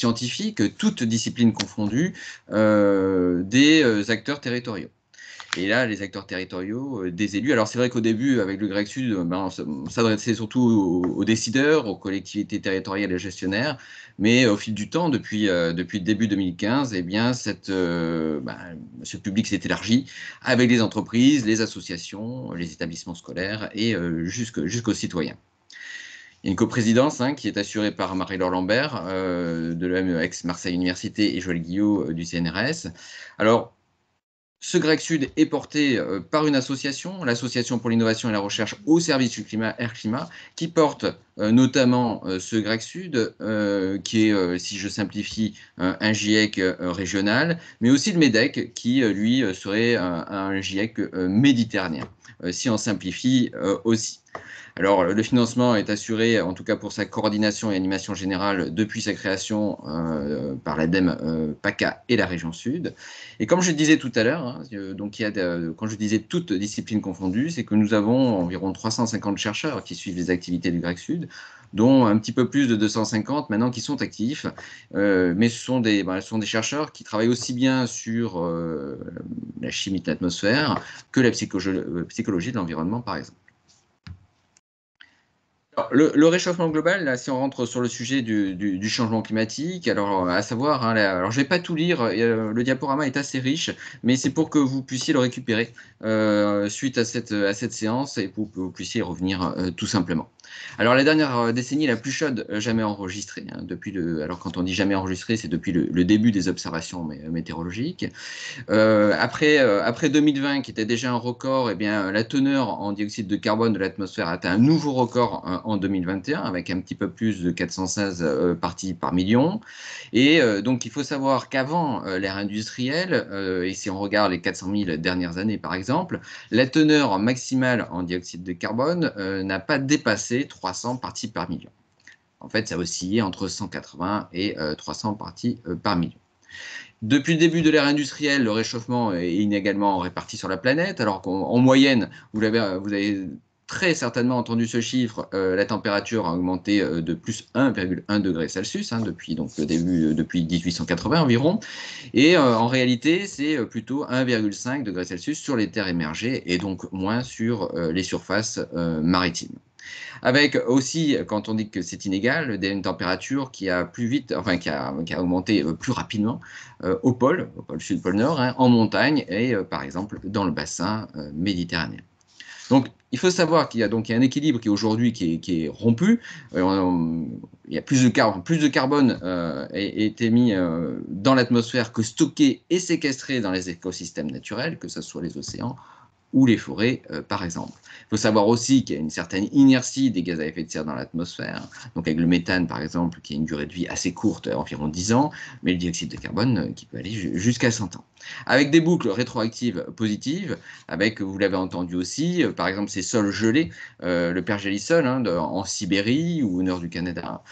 scientifiques, toutes disciplines confondues, des acteurs territoriaux. Et là, les acteurs territoriaux, des élus. Alors, c'est vrai qu'au début, avec le GREC Sud, on s'adressait surtout aux décideurs, aux collectivités territoriales et gestionnaires. Mais au fil du temps, depuis le début 2015, eh bien, ce public s'est élargi avec les entreprises, les associations, les établissements scolaires et jusqu'aux citoyens. Il y a une coprésidence qui est assurée par Marie-Laure Lambert de l'Aix-Marseille Université et Joël Guillot du CNRS. Alors, ce GREC Sud est porté par une association, l'Association pour l'innovation et la recherche au service du climat Air Climat, qui porte notamment ce GREC Sud, qui est, si je simplifie, un GIEC régional, mais aussi le MEDEC, qui, lui, serait un GIEC méditerranéen, si on simplifie aussi. Alors, le financement est assuré, en tout cas pour sa coordination et animation générale, depuis sa création par l'ADEME, PACA et la région Sud. Et comme je disais tout à l'heure, quand je disais toutes disciplines confondues, c'est que nous avons environ 350 chercheurs qui suivent les activités du GREC Sud, dont un petit peu plus de 250 maintenant qui sont actifs. Mais ce sont des chercheurs qui travaillent aussi bien sur la chimie de l'atmosphère que la psychologie de l'environnement, par exemple. Alors, le réchauffement global, là, si on rentre sur le sujet du changement climatique, alors à savoir, alors je ne vais pas tout lire, le diaporama est assez riche, mais c'est pour que vous puissiez le récupérer suite à cette séance et pour que vous puissiez y revenir tout simplement. Alors la dernière décennie la plus chaude jamais enregistrée, alors quand on dit jamais enregistrée, c'est depuis le début des observations météorologiques. Après 2020, qui était déjà un record, eh bien, la teneur en dioxyde de carbone de l'atmosphère a atteint un nouveau record en 2021, avec un petit peu plus de 416 parties par million. Et donc, il faut savoir qu'avant l'ère industrielle, et si on regarde les 400 000 dernières années par exemple, la teneur maximale en dioxyde de carbone n'a pas dépassé 300 parties par million. En fait, ça oscillait entre 180 et 300 parties par million. Depuis le début de l'ère industrielle, le réchauffement est inégalement réparti sur la planète, alors qu'en moyenne, vous avez très certainement entendu ce chiffre, la température a augmenté de plus 1,1 degré Celsius depuis le début, depuis 1880 environ, et en réalité, c'est plutôt 1,5 degré Celsius sur les terres émergées et donc moins sur les surfaces maritimes. Avec aussi, quand on dit que c'est inégal, une température qui a plus vite, enfin qui a augmenté plus rapidement au pôle sud, pôle nord, en montagne et par exemple dans le bassin méditerranéen. Donc, il faut savoir qu'il y a un équilibre qui aujourd'hui qui est rompu. Il y a plus de carbone est émis dans l'atmosphère que stocké et séquestré dans les écosystèmes naturels, que ce soit les océans ou les forêts, par exemple. Il faut savoir aussi qu'il y a une certaine inertie des gaz à effet de serre dans l'atmosphère, donc avec le méthane, par exemple, qui a une durée de vie assez courte, environ 10 ans, mais le dioxyde de carbone qui peut aller jusqu'à 100 ans. Avec des boucles rétroactives positives, avec, vous l'avez entendu aussi, par exemple, ces sols gelés, le pergélisol en Sibérie ou au nord du Canada,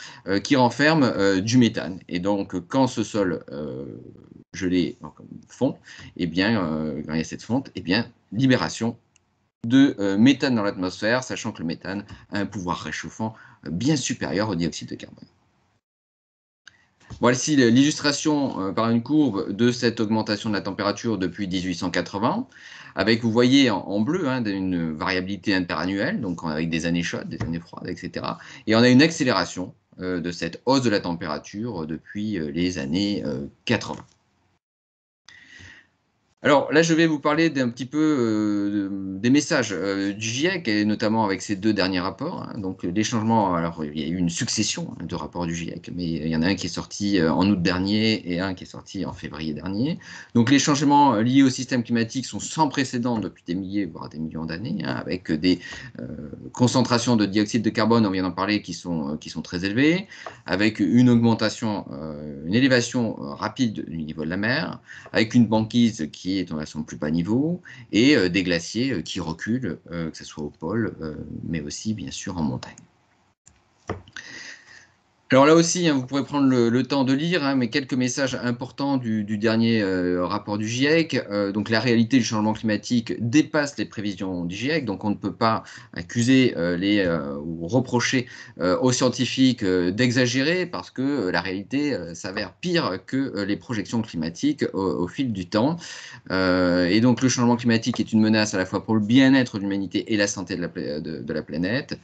qui renferment du méthane. Et donc, quand ce sol gelé fond, eh bien, quand il y a cette fonte, eh bien, libération de méthane dans l'atmosphère, sachant que le méthane a un pouvoir réchauffant bien supérieur au dioxyde de carbone. Voici l'illustration par une courbe de cette augmentation de la température depuis 1880, avec, vous voyez en bleu, une variabilité interannuelle, donc avec des années chaudes, des années froides, etc. Et on a une accélération de cette hausse de la température depuis les années 80. Alors là, je vais vous parler d'un petit peu des messages du GIEC, et notamment avec ces deux derniers rapports. Donc les changements, alors il y a eu une succession de rapports du GIEC, mais il y en a un qui est sorti en août dernier et un qui est sorti en février dernier. Donc les changements liés au système climatique sont sans précédent depuis des milliers, voire des millions d'années, avec des concentrations de dioxyde de carbone, on vient d'en parler, qui sont très élevées, avec une augmentation, une élévation rapide du niveau de la mer, avec une banquise qui est à son plus bas niveau, et des glaciers qui reculent, que ce soit au pôle, mais aussi bien sûr en montagne. Alors là aussi, hein, vous pourrez prendre le temps de lire, hein, mais quelques messages importants du dernier rapport du GIEC. Donc la réalité du changement climatique dépasse les prévisions du GIEC, donc on ne peut pas accuser ou reprocher aux scientifiques d'exagérer, parce que la réalité s'avère pire que les projections climatiques au fil du temps. Et donc le changement climatique est une menace à la fois pour le bien-être de l'humanité et la santé de la planète.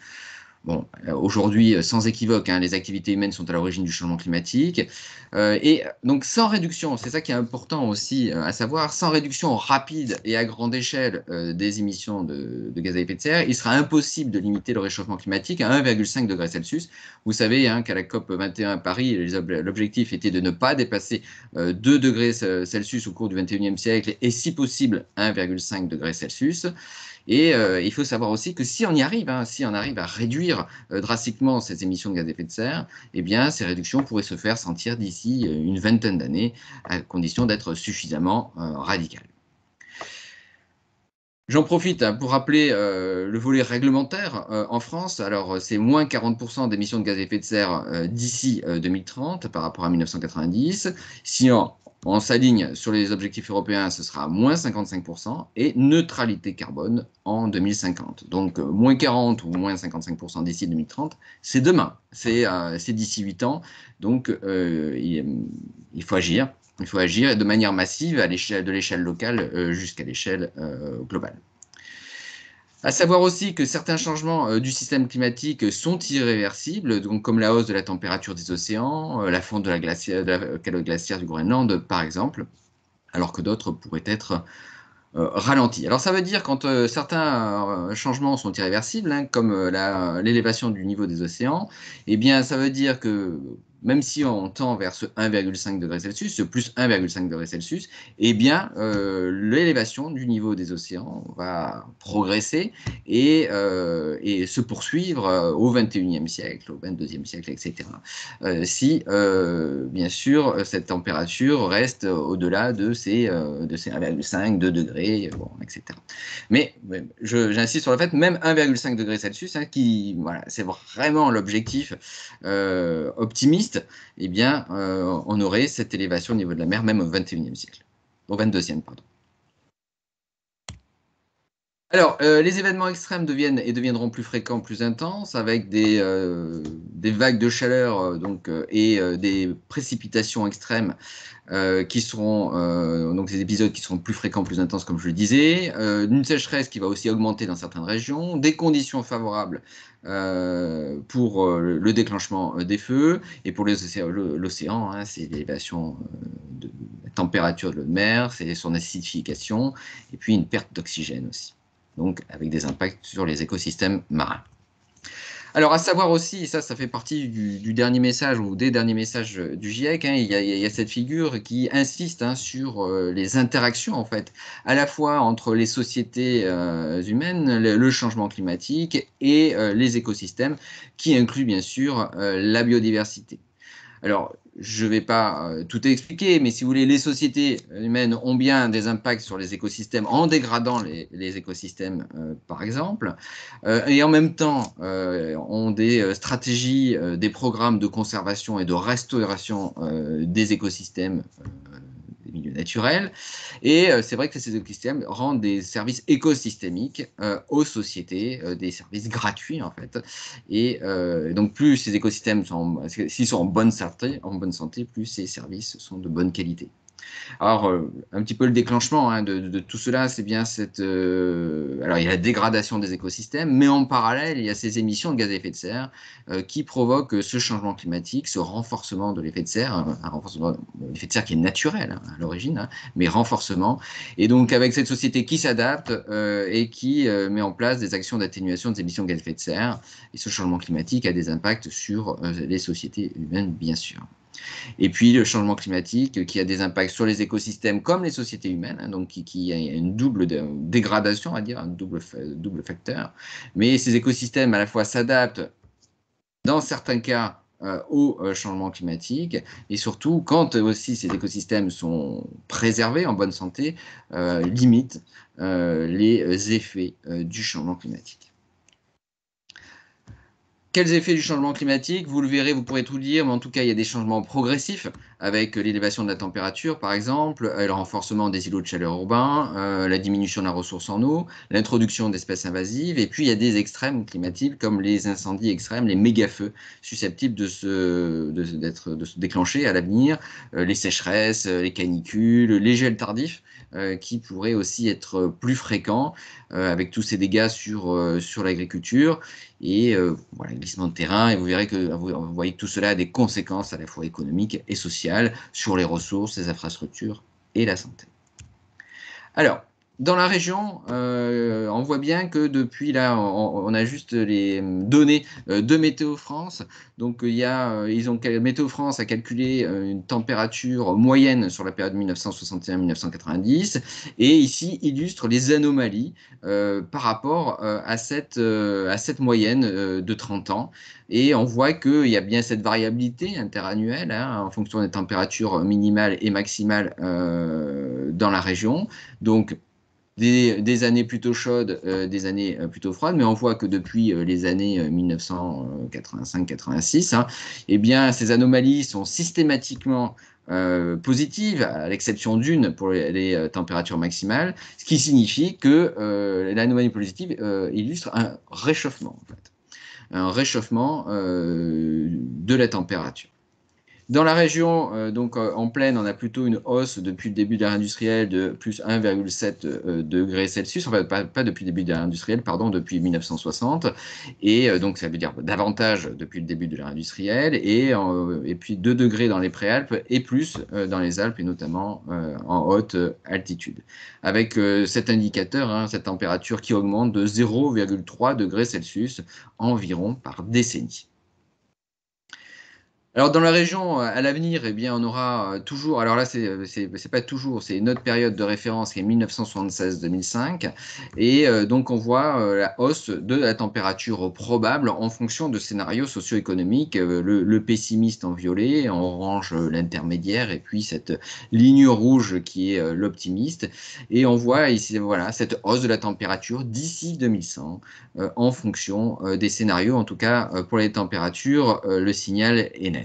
Bon, aujourd'hui, sans équivoque, hein, les activités humaines sont à l'origine du changement climatique. Et donc, sans réduction, c'est ça qui est important aussi à savoir, sans réduction rapide et à grande échelle des émissions de gaz à effet de serre, il sera impossible de limiter le réchauffement climatique à 1,5 degré Celsius. Vous savez hein, qu'à la COP 21 à Paris, l'objectif était de ne pas dépasser 2 degrés Celsius au cours du 21e siècle et, si possible, 1,5 degré Celsius. Et il faut savoir aussi que si on y arrive, hein, si on arrive à réduire drastiquement ces émissions de gaz à effet de serre, eh bien, ces réductions pourraient se faire sentir d'ici une vingtaine d'années, à condition d'être suffisamment radicales. J'en profite hein, pour rappeler le volet réglementaire en France. Alors, c'est moins 40% d'émissions de gaz à effet de serre d'ici 2030 par rapport à 1990. Si on s'aligne sur les objectifs européens, ce sera moins 55% et neutralité carbone en 2050. Donc, moins 40 ou moins 55% d'ici 2030, c'est demain, c'est d'ici 8 ans. Donc, il faut agir. Il faut agir de manière massive de l'échelle locale jusqu'à l'échelle globale. À savoir aussi que certains changements du système climatique sont irréversibles, donc comme la hausse de la température des océans, la fonte de la calotte glaciaire du Groenland, par exemple, alors que d'autres pourraient être ralentis. Alors ça veut dire quand certains changements sont irréversibles, hein, comme l'élévation du niveau des océans, eh bien ça veut dire que même si on tend vers ce 1,5 degré Celsius, ce plus 1,5 degré Celsius, eh bien l'élévation du niveau des océans va progresser et se poursuivre au 21e siècle, au 22e siècle, etc. Si, bien sûr, cette température reste au-delà de ces 1,5, 2 degrés, bon, etc. Mais j'insiste sur le fait, même 1,5 degré Celsius, hein, voilà, c'est vraiment l'objectif optimiste, eh bien, on aurait cette élévation au niveau de la mer, même au 21e siècle, au 22e, pardon. Alors, les événements extrêmes deviennent et deviendront plus fréquents, plus intenses, avec des vagues de chaleur et des précipitations extrêmes qui seront donc des épisodes qui seront plus fréquents, plus intenses, comme je le disais, une sécheresse qui va aussi augmenter dans certaines régions, des conditions favorables pour le déclenchement des feux, et pour l'océan, hein, c'est l'élévation de la température de l'eau de mer, c'est son acidification, et puis une perte d'oxygène aussi, donc avec des impacts sur les écosystèmes marins. Alors, à savoir aussi, et ça fait partie du dernier message ou des derniers messages du GIEC, hein, il y a cette figure qui insiste hein, sur les interactions, en fait, à la fois entre les sociétés humaines, le changement climatique et les écosystèmes, qui inclut bien sûr la biodiversité. Alors, je ne vais pas tout expliquer, mais si vous voulez, les sociétés humaines ont bien des impacts sur les écosystèmes en dégradant les écosystèmes, par exemple, et en même temps ont des stratégies, des programmes de conservation et de restauration des écosystèmes des milieux naturels. Et c'est vrai que ces écosystèmes rendent des services écosystémiques aux sociétés, des services gratuits en fait. Et donc plus ces écosystèmes s'ils sont en bonne santé, plus ces services sont de bonne qualité. Alors, un petit peu le déclenchement hein, de tout cela, c'est bien alors, il y a la dégradation des écosystèmes, mais en parallèle, il y a ces émissions de gaz à effet de serre qui provoquent ce changement climatique, ce renforcement de l'effet de serre, un renforcement de l'effet de serre qui est naturel hein, à l'origine, hein, mais renforcement. Et donc, avec cette société qui s'adapte et qui met en place des actions d'atténuation des émissions de gaz à effet de serre, et ce changement climatique a des impacts sur les sociétés humaines, bien sûr. Et puis le changement climatique qui a des impacts sur les écosystèmes comme les sociétés humaines, hein, donc qui a une double dégradation, on va dire, un double facteur. Mais ces écosystèmes à la fois s'adaptent dans certains cas au changement climatique et surtout quand aussi ces écosystèmes sont préservés en bonne santé, limitent les effets du changement climatique. Quels effets du changement climatique? Vous le verrez, vous pourrez tout lire, mais en tout cas, il y a des changements progressifs avec l'élévation de la température, par exemple, le renforcement des îlots de chaleur urbains, la diminution de la ressource en eau, l'introduction d'espèces invasives, et puis il y a des extrêmes climatiques comme les incendies extrêmes, les méga-feux, susceptibles de se déclencher à l'avenir, les sécheresses, les canicules, les gels tardifs, qui pourraient aussi être plus fréquents, avec tous ces dégâts sur l'agriculture. Et voilà, glissement de terrain, et vous verrez que vous voyez que tout cela a des conséquences à la fois économiques et sociales sur les ressources, les infrastructures et la santé. Alors, dans la région, on voit bien que depuis là, on a juste les données de Météo France. Donc, Météo France a calculé une température moyenne sur la période 1961-1990, et ici illustre les anomalies par rapport à cette moyenne de 30 ans. Et on voit qu'il y a bien cette variabilité interannuelle, hein, en fonction des températures minimales et maximales dans la région. Donc, des années plutôt chaudes, des années plutôt froides, mais on voit que depuis les années 1985-86, hein, eh bien, ces anomalies sont systématiquement positives, à l'exception d'une pour les températures maximales, ce qui signifie que l'anomalie positive illustre un réchauffement, en fait, un réchauffement de la température. Dans la région, donc en plaine, on a plutôt une hausse depuis le début de l'ère industrielle de plus 1,7 degrés Celsius, enfin pas depuis le début de l'ère industrielle, pardon, depuis 1960, et donc ça veut dire davantage depuis le début de l'ère industrielle, et puis 2 degrés dans les préalpes et plus dans les Alpes, et notamment en haute altitude. Avec cet indicateur, hein, cette température qui augmente de 0,3 degrés Celsius environ par décennie. Alors dans la région, à l'avenir, eh bien, on aura toujours, alors là, c'est pas toujours, c'est notre période de référence qui est 1976-2005, et donc on voit la hausse de la température probable en fonction de scénarios socio-économiques, le pessimiste en violet, en orange l'intermédiaire, et puis cette ligne rouge qui est l'optimiste, et on voit ici, voilà, cette hausse de la température d'ici 2100, en fonction des scénarios, en tout cas pour les températures, le signal est net.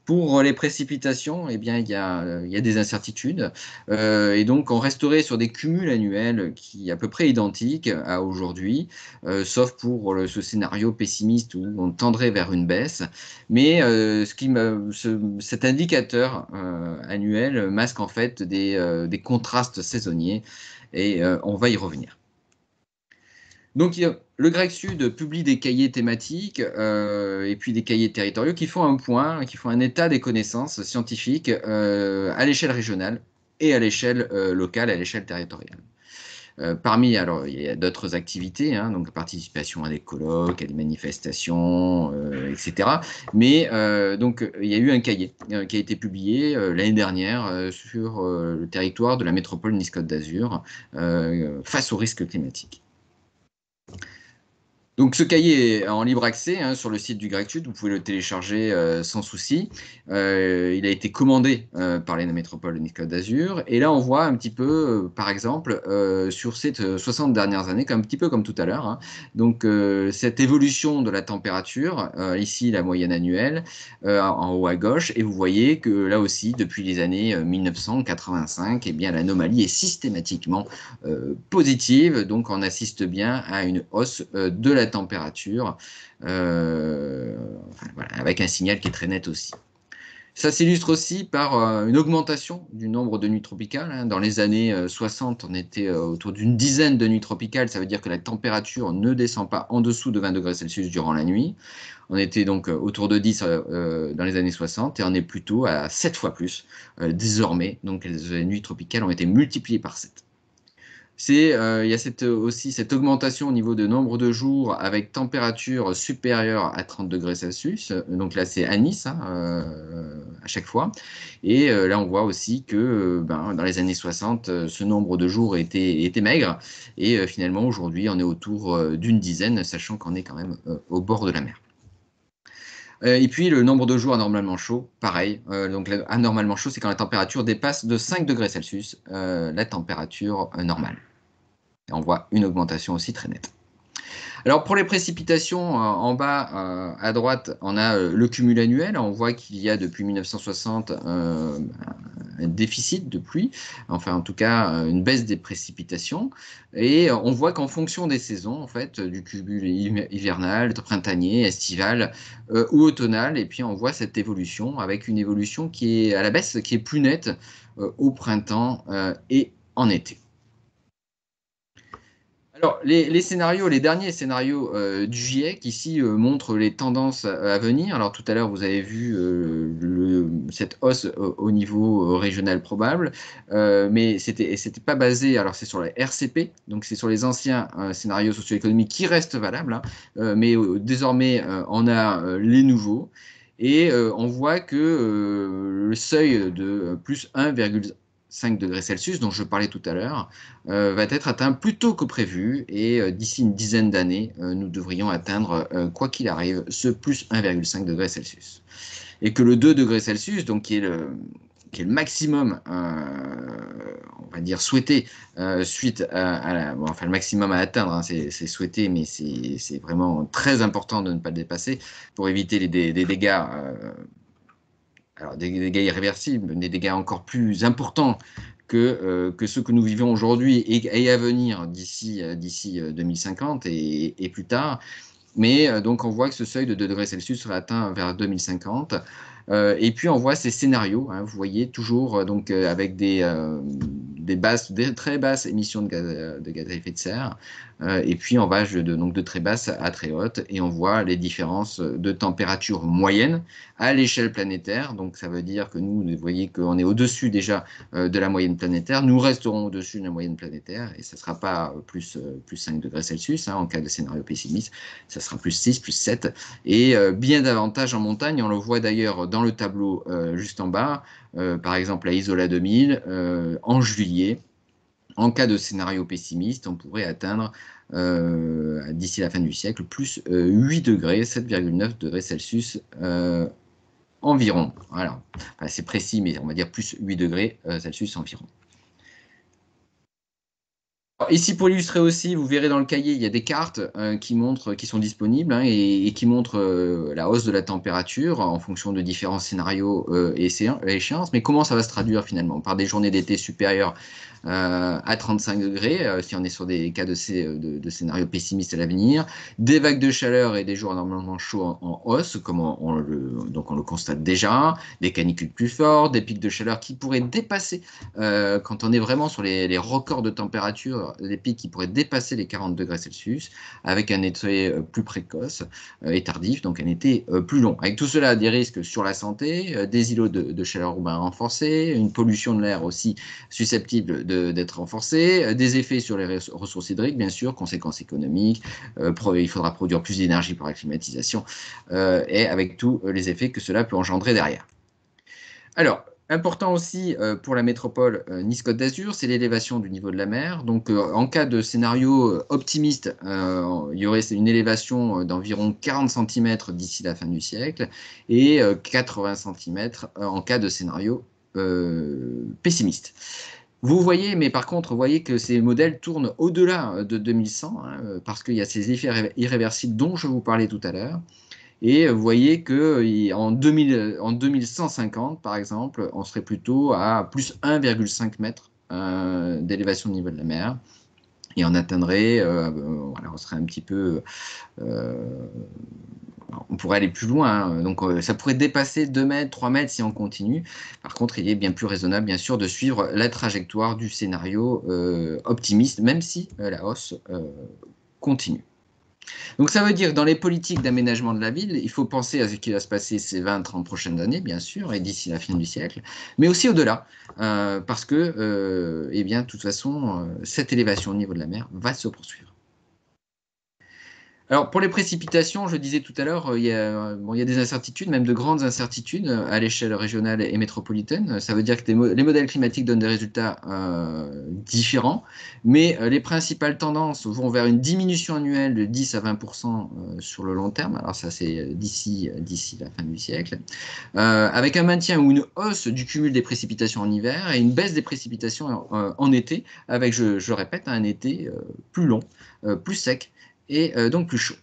Pour les précipitations, eh bien, il y a des incertitudes, et donc on resterait sur des cumuls annuels qui à peu près identiques à aujourd'hui, sauf pour ce scénario pessimiste où on tendrait vers une baisse. Mais cet indicateur annuel masque en fait des contrastes saisonniers, et on va y revenir. Donc, le Grec Sud publie des cahiers thématiques et puis des cahiers territoriaux qui font un point, qui font un état des connaissances scientifiques à l'échelle régionale et à l'échelle locale, à l'échelle territoriale. Alors, il y a d'autres activités, hein, donc participation à des colloques, à des manifestations, etc. Mais donc, il y a eu un cahier qui a été publié l'année dernière sur le territoire de la métropole Nice-Côte d'Azur face aux risques climatiques. Donc ce cahier est en libre accès, hein, sur le site du Grec Sud, vous pouvez le télécharger sans souci. Il a été commandé par les métropoles de Nice-Côte d'Azur, et là on voit un petit peu, par exemple, sur ces 60 dernières années, un petit peu comme tout à l'heure, hein, donc cette évolution de la température, ici la moyenne annuelle, en haut à gauche, et vous voyez que là aussi, depuis les années 1985, eh bien l'anomalie est systématiquement positive, donc on assiste bien à une hausse de la température, enfin, voilà, avec un signal qui est très net aussi. Ça s'illustre aussi par une augmentation du nombre de nuits tropicales, hein. Dans les années 60, on était autour d'une dizaine de nuits tropicales. Ça veut dire que la température ne descend pas en dessous de 20 degrés Celsius durant la nuit. On était donc autour de 10 dans les années 60, et on est plutôt à 7 fois plus désormais. Donc les nuits tropicales ont été multipliées par 7. Il y a aussi cette augmentation au niveau de nombre de jours avec température supérieure à 30 degrés Celsius. Donc là, c'est à Nice, hein, à chaque fois. Et là, on voit aussi que dans les années 60, ce nombre de jours était maigre. Et finalement, aujourd'hui, on est autour d'une dizaine, sachant qu'on est quand même au bord de la mer. Et puis le nombre de jours anormalement chaud, pareil. Donc anormalement chaud, c'est quand la température dépasse de 5 degrés Celsius la température normale. Et on voit une augmentation aussi très nette. Alors pour les précipitations, en bas à droite, on a le cumul annuel. On voit qu'il y a depuis 1960 un déficit de pluie, enfin en tout cas une baisse des précipitations. Et on voit qu'en fonction des saisons, en fait, du cumul hivernal, printanier, estival ou automnal, et puis on voit cette évolution avec une évolution qui est à la baisse, qui est plus nette au printemps et en été. Alors, les scénarios, les derniers scénarios du GIEC ici montrent les tendances à venir. Alors, tout à l'heure, vous avez vu cette hausse au niveau régional probable, mais c'était pas basé. Alors, c'est sur la RCP, donc c'est sur les anciens scénarios socio-économiques qui restent valables, hein, mais désormais, on a les nouveaux. Et on voit que le seuil de plus 1,5 degrés Celsius, dont je parlais tout à l'heure, va être atteint plus tôt que prévu et d'ici une dizaine d'années, nous devrions atteindre, quoi qu'il arrive, ce plus 1,5 degrés Celsius. Et que le 2 degrés Celsius, donc qui est le maximum, on va dire, souhaité suite bon, enfin le maximum à atteindre, hein, c'est souhaité, mais c'est vraiment très important de ne pas le dépasser pour éviter des dégâts. Alors, des dégâts irréversibles, des dégâts encore plus importants que ceux que nous vivons aujourd'hui et à venir d'ici 2050 et plus tard. Mais donc on voit que ce seuil de 2 degrés Celsius sera atteint vers 2050. Et puis on voit ces scénarios, hein, vous voyez toujours donc avec des très basses émissions de gaz à effet de serre, et puis on va donc de très basses à très hautes, et on voit les différences de température moyenne à l'échelle planétaire. Donc ça veut dire que nous, vous voyez qu'on est au-dessus déjà de la moyenne planétaire. Nous resterons au-dessus de la moyenne planétaire, et ça ne sera pas plus 5 degrés Celsius, hein, en cas de scénario pessimiste, ça sera plus 6, plus 7, et bien davantage en montagne. On le voit d'ailleurs dans le tableau juste en bas, par exemple à Isola 2000, en juillet. En cas de scénario pessimiste, on pourrait atteindre d'ici la fin du siècle plus 8 degrés, 7,9 degrés Celsius environ. Voilà. Enfin, c'est précis, mais on va dire plus 8 degrés Celsius environ. Alors, ici, pour illustrer aussi, vous verrez dans le cahier, il y a des cartes qui sont disponibles, hein, et qui montrent la hausse de la température en fonction de différents scénarios et échéances. Mais comment ça va se traduire finalement? Par des journées d'été supérieures à 35 degrés, si on est sur des cas de scénarios pessimistes à l'avenir, des vagues de chaleur et des jours anormalement chauds en hausse, comme donc on le constate déjà, des canicules plus fortes, des pics de chaleur qui pourraient dépasser, quand on est vraiment sur les records de température, des pics qui pourraient dépasser les 40 degrés Celsius, avec un été plus précoce et tardif, donc un été plus long. Avec tout cela, des risques sur la santé, des îlots de chaleur urbains renforcés, une pollution de l'air aussi susceptible d'être renforcée, des effets sur les ressources hydriques, bien sûr, conséquences économiques, il faudra produire plus d'énergie pour la climatisation, et avec tous les effets que cela peut engendrer derrière. Alors, important aussi pour la métropole Nice-Côte d'Azur, c'est l'élévation du niveau de la mer. Donc, en cas de scénario optimiste, il y aurait une élévation d'environ 40 cm d'ici la fin du siècle et 80 cm en cas de scénario pessimiste. Vous voyez, mais par contre, vous voyez que ces modèles tournent au-delà de 2100, hein, parce qu'il y a ces effets irréversibles dont je vous parlais tout à l'heure. Et vous voyez qu'en 2150, par exemple, on serait plutôt à plus 1,5 m d'élévation du niveau de la mer. Et on atteindrait, voilà, on serait un petit peu, on pourrait aller plus loin, hein. Donc ça pourrait dépasser 2 mètres, 3 mètres si on continue. Par contre, il est bien plus raisonnable, bien sûr, de suivre la trajectoire du scénario optimiste, même si la hausse continue. Donc ça veut dire que dans les politiques d'aménagement de la ville, il faut penser à ce qui va se passer ces 20-30 prochaines années, bien sûr, et d'ici la fin du siècle, mais aussi au-delà, parce que, eh bien, de toute façon, cette élévation au niveau de la mer va se poursuivre. Alors, pour les précipitations, je disais tout à l'heure, il y a des incertitudes, même de grandes incertitudes à l'échelle régionale et métropolitaine. Ça veut dire que les modèles climatiques donnent des résultats différents, mais les principales tendances vont vers une diminution annuelle de 10 à 20% sur le long terme. Alors ça, c'est d'ici la fin du siècle, avec un maintien ou une hausse du cumul des précipitations en hiver et une baisse des précipitations en été, avec, je répète, un été plus long, plus sec, et donc plus chaud.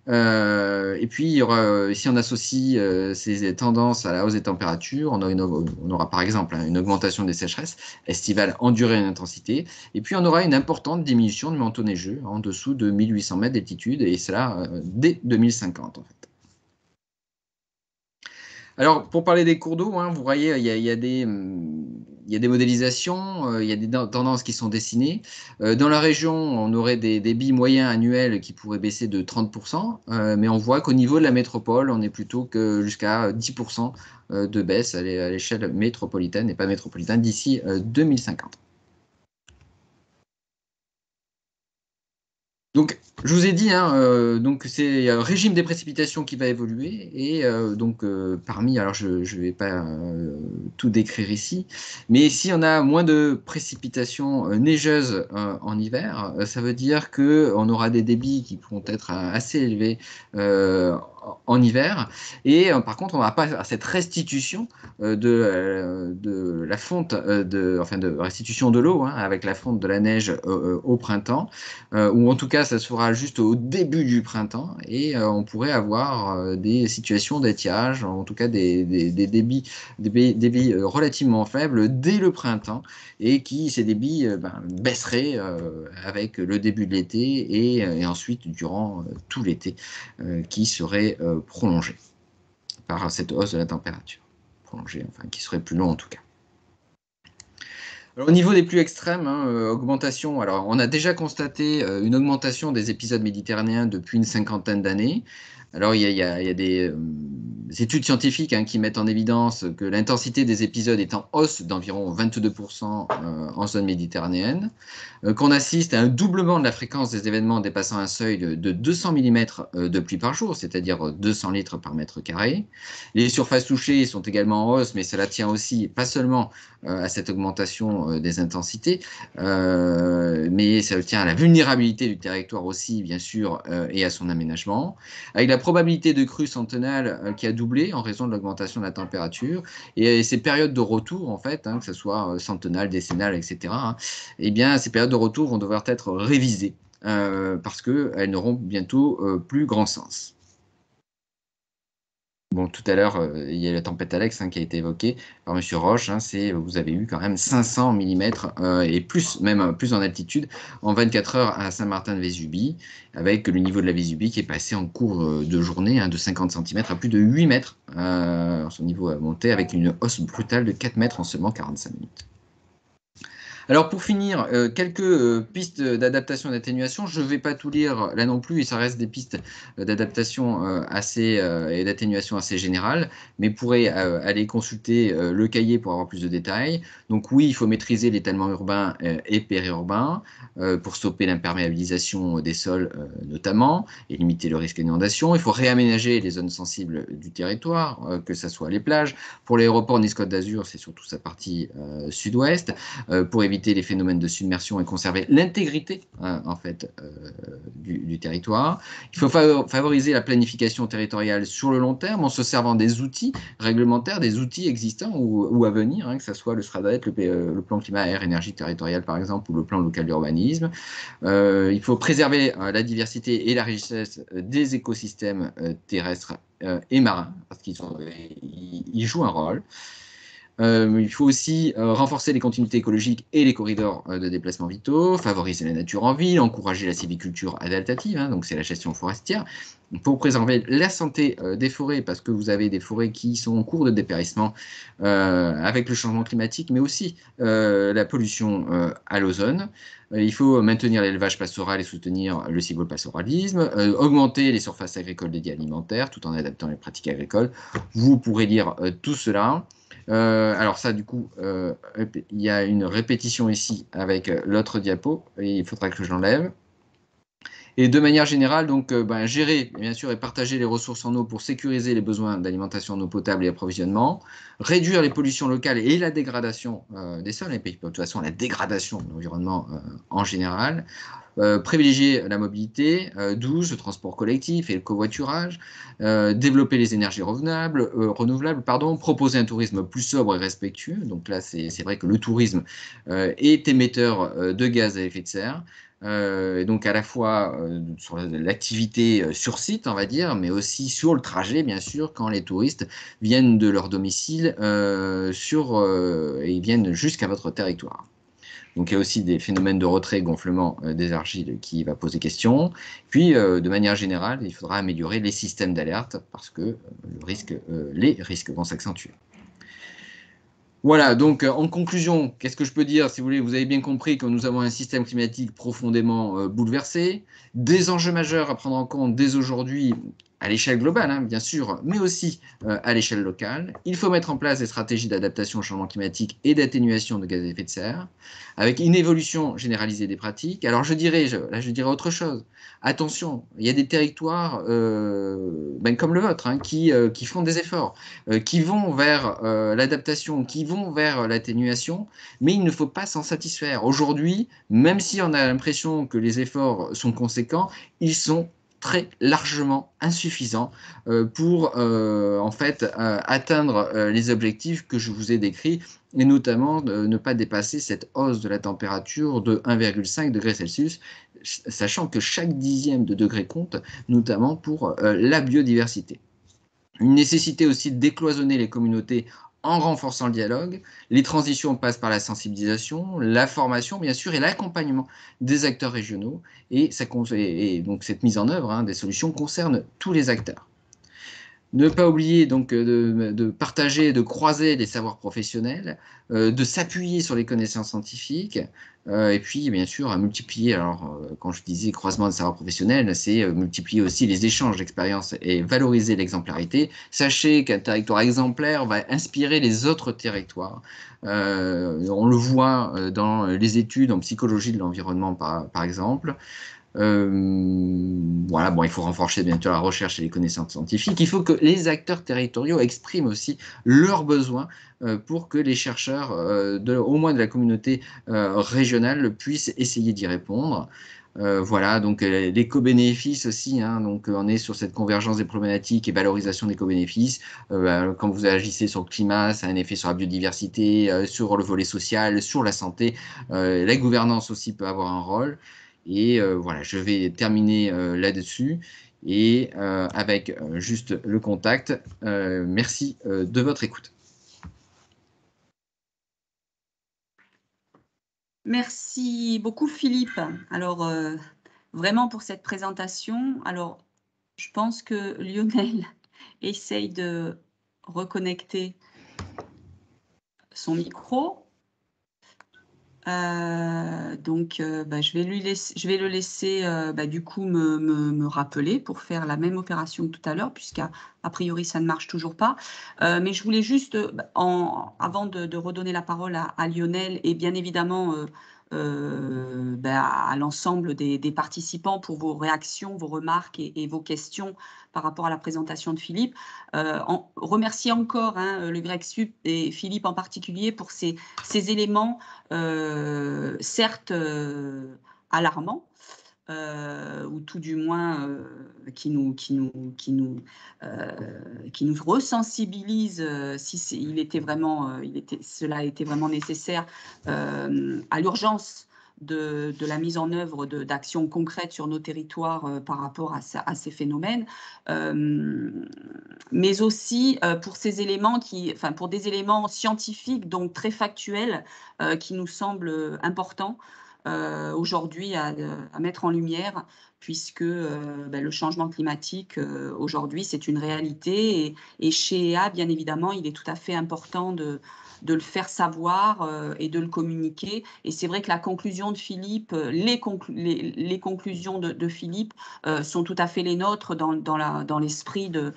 Et puis, il y aura, si on associe ces tendances à la hausse des températures, on aura par exemple une augmentation des sécheresses estivales en durée et en intensité, et puis on aura une importante diminution du manteau neigeux en dessous de 1800 mètres d'altitude, et cela dès 2050 en fait. Alors, pour parler des cours d'eau, hein, vous voyez, il y a des modélisations, il y a des tendances qui sont dessinées. Dans la région, on aurait des débits moyens annuels qui pourraient baisser de 30%, mais on voit qu'au niveau de la métropole, on est plutôt que jusqu'à 10% de baisse à l'échelle métropolitaine et pas métropolitaine d'ici 2050. Donc, je vous ai dit, hein, donc c'est un régime des précipitations qui va évoluer et donc parmi, alors je ne vais pas tout décrire ici, mais si on a moins de précipitations neigeuses en hiver, ça veut dire qu'on aura des débits qui pourront être assez élevés en hiver et par contre on n'aura pas cette restitution de la fonte, enfin de restitution de l'eau hein, avec la fonte de la neige au printemps. Ou en tout cas ça se fera juste au début du printemps et on pourrait avoir des situations d'étiage, en tout cas des débits, débits relativement faibles dès le printemps et qui ces débits baisseraient avec le début de l'été et ensuite durant tout l'été qui serait prolongé par cette hausse de la température. Prolongé, enfin qui serait plus long en tout cas. Alors, au niveau des plus extrêmes, hein, augmentation, alors on a déjà constaté une augmentation des épisodes méditerranéens depuis une cinquantaine d'années. Alors il y a des études scientifiques hein, qui mettent en évidence que l'intensité des épisodes est en hausse d'environ 22% en zone méditerranéenne, qu'on assiste à un doublement de la fréquence des événements dépassant un seuil de 200 mm de pluie par jour, c'est-à-dire 200 litres par mètre carré. Les surfaces touchées sont également en hausse, mais cela tient aussi pas seulement à cette augmentation des intensités, mais ça tient à la vulnérabilité du territoire aussi, bien sûr, et à son aménagement, avec la probabilité de crue centenale qui a doublé en raison de l'augmentation de la température, et ces périodes de retour, en fait, hein, que ce soit centenale, décennale, etc., hein, eh bien, ces périodes de retour vont devoir être révisées parce qu'elles n'auront bientôt plus grand sens. Bon, tout à l'heure, il y a la tempête Alex hein, qui a été évoquée par Monsieur Roche. Hein, vous avez eu quand même 500 mm et plus, même plus en altitude, en 24 heures à Saint-Martin-de-Vésubie, avec le niveau de la Vésubie qui est passé en cours de journée hein, de 50 cm à plus de 8 mètres. Son niveau a monté avec une hausse brutale de 4 mètres en seulement 45 minutes. Alors pour finir, quelques pistes d'adaptation et d'atténuation. Je ne vais pas tout lire là non plus, et ça reste des pistes d'adaptation et d'atténuation assez générales, mais pourrez aller consulter le cahier pour avoir plus de détails. Donc oui, il faut maîtriser l'étalement urbain et périurbain pour stopper l'imperméabilisation des sols notamment et limiter le risque d'inondation. Il faut réaménager les zones sensibles du territoire, que ce soit les plages. Pour l'aéroport Nice-Côte d'Azur, c'est surtout sa partie sud-ouest. Pour éviter les phénomènes de submersion et conserver l'intégrité en fait, du territoire. Il faut favoriser la planification territoriale sur le long terme en se servant des outils réglementaires, des outils existants ou à venir, hein, que ce soit le SRADET, le plan climat, air, énergie territoriale par exemple, ou le plan local d'urbanisme. Il faut préserver la diversité et la richesse des écosystèmes terrestres et marins, parce qu'ils jouent un rôle. Il faut aussi renforcer les continuités écologiques et les corridors de déplacement vitaux, favoriser la nature en ville, encourager la sylviculture adaptative, hein, donc c'est la gestion forestière, pour préserver la santé des forêts, parce que vous avez des forêts qui sont en cours de dépérissement avec le changement climatique, mais aussi la pollution à l'ozone. Il faut maintenir l'élevage pastoral et soutenir le silvopastoralisme, augmenter les surfaces agricoles dédiées alimentaires, tout en adaptant les pratiques agricoles. Vous pourrez lire tout cela. Alors ça, du coup, il y a une répétition ici avec l'autre diapo, et il faudra que je l'enlève. Et de manière générale, donc, gérer, bien sûr, et partager les ressources en eau pour sécuriser les besoins d'alimentation en eau potable et approvisionnement, réduire les pollutions locales et la dégradation des sols, et puis, de toute façon, la dégradation de l'environnement en général, privilégier la mobilité douce, le transport collectif et le covoiturage, développer les énergies renouvelables, proposer un tourisme plus sobre et respectueux. Donc là, c'est vrai que le tourisme est émetteur de gaz à effet de serre. et donc à la fois sur l'activité sur site, on va dire, mais aussi sur le trajet, bien sûr, quand les touristes viennent de leur domicile et viennent jusqu'à votre territoire. Donc il y a aussi des phénomènes de retrait gonflement des argiles qui va poser question. Puis de manière générale, il faudra améliorer les systèmes d'alerte parce que les risques vont s'accentuer. Voilà, donc en conclusion, qu'est-ce que je peux dire? Si vous voulez, vous avez bien compris que nous avons un système climatique profondément bouleversé, des enjeux majeurs à prendre en compte dès aujourd'hui à l'échelle globale, hein, bien sûr, mais aussi à l'échelle locale. Il faut mettre en place des stratégies d'adaptation au changement climatique et d'atténuation de gaz à effet de serre, avec une évolution généralisée des pratiques. Alors je dirais autre chose. Attention, il y a des territoires comme le vôtre hein, qui font des efforts qui vont vers l'adaptation, qui vont vers l'atténuation, mais il ne faut pas s'en satisfaire. Aujourd'hui, même si on a l'impression que les efforts sont conséquents, ils sont très largement insuffisants pour en fait atteindre les objectifs que je vous ai décrits et notamment ne pas dépasser cette hausse de la température de 1,5 degré Celsius, sachant que chaque dixième de degré compte, notamment pour la biodiversité. Une nécessité aussi de décloisonner les communautés en renforçant le dialogue. Les transitions passent par la sensibilisation, la formation, bien sûr, et l'accompagnement des acteurs régionaux. Et donc cette mise en œuvre des solutions concerne tous les acteurs. Ne pas oublier donc de partager, de croiser les savoirs professionnels, de s'appuyer sur les connaissances scientifiques, et puis bien sûr à multiplier, alors quand je disais croisement des savoirs professionnels, c'est multiplier aussi les échanges d'expériences et valoriser l'exemplarité. Sachez qu'un territoire exemplaire va inspirer les autres territoires. On le voit dans les études en psychologie de l'environnement par exemple. Voilà, bon, il faut renforcer bien sûr la recherche et les connaissances scientifiques. Il faut que les acteurs territoriaux expriment aussi leurs besoins pour que les chercheurs, au moins de la communauté régionale, puissent essayer d'y répondre. Voilà, donc l'éco-bénéfice aussi, hein, donc on est sur cette convergence des problématiques et valorisation des co-bénéfices. Quand vous agissez sur le climat, ça a un effet sur la biodiversité, sur le volet social, sur la santé. La gouvernance aussi peut avoir un rôle. Et voilà, je vais terminer là-dessus et avec juste le contact. Merci de votre écoute. Merci beaucoup Philippe. Alors vraiment pour cette présentation. Alors je pense que Lionel essaye de reconnecter son micro. Je vais le laisser du coup me rappeler pour faire la même opération que tout à l'heure, puisqu'à priori ça ne marche toujours pas. Mais je voulais juste, avant de redonner la parole à Lionel et bien évidemment à l'ensemble des participants pour vos réactions, vos remarques et vos questions par rapport à la présentation de Philippe. Remercier encore le GREC-SUP et Philippe en particulier pour ces éléments certes alarmants, ou tout du moins qui nous resensibilise si cela était vraiment nécessaire à l'urgence de la mise en œuvre d'actions concrètes sur nos territoires par rapport à ces phénomènes, mais aussi pour ces éléments pour des éléments scientifiques, donc très factuels, qui nous semblent importants aujourd'hui à mettre en lumière, puisque le changement climatique, aujourd'hui, c'est une réalité. Et chez EA, bien évidemment, il est tout à fait important de le faire savoir et de le communiquer. Et c'est vrai que la conclusion de Philippe, les conclusions de Philippe sont tout à fait les nôtres dans l'esprit de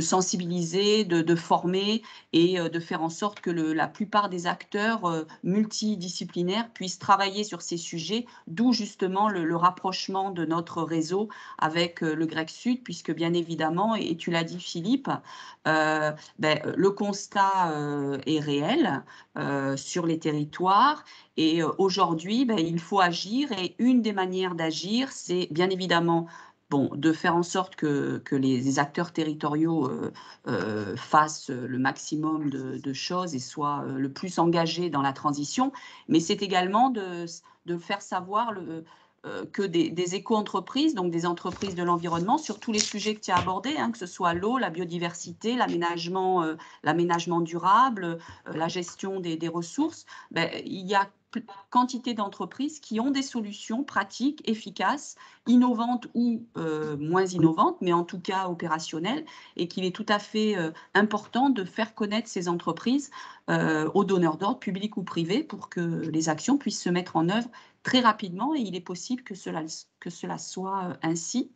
sensibiliser, de former et de faire en sorte que la plupart des acteurs multidisciplinaires puissent travailler sur ces sujets, d'où justement le rapprochement de notre réseau avec le GREC-SUD, puisque bien évidemment, et tu l'as dit Philippe, le constat est réel sur les territoires et aujourd'hui, il faut agir et une des manières d'agir, c'est bien évidemment de faire en sorte que les acteurs territoriaux fassent le maximum de choses et soient le plus engagés dans la transition, mais c'est également de faire savoir que des éco-entreprises, donc des entreprises de l'environnement, sur tous les sujets que tu as abordés, hein, que ce soit l'eau, la biodiversité, l'aménagement durable, la gestion des ressources. Ben, il y a quantité d'entreprises qui ont des solutions pratiques, efficaces, innovantes ou moins innovantes, mais en tout cas opérationnelles, et qu'il est tout à fait important de faire connaître ces entreprises aux donneurs d'ordre, publics ou privés, pour que les actions puissent se mettre en œuvre très rapidement, et il est possible que cela soit ainsi.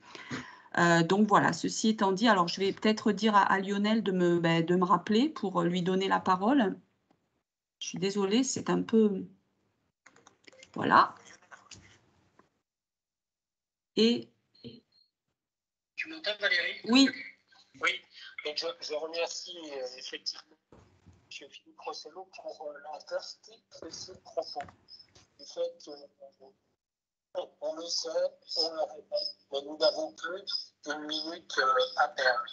Donc voilà, ceci étant dit, alors je vais peut-être dire à Lionel de me rappeler pour lui donner la parole. Je suis désolée, c'est un peu... Voilà. Et... Tu m'entends, Valérie? Oui. Oui, donc je remercie effectivement M. Philippe Rossello pour la clarté de ses propos. Du fait, on le sait, on le répète, mais nous n'avons plus qu'une minute à perdre.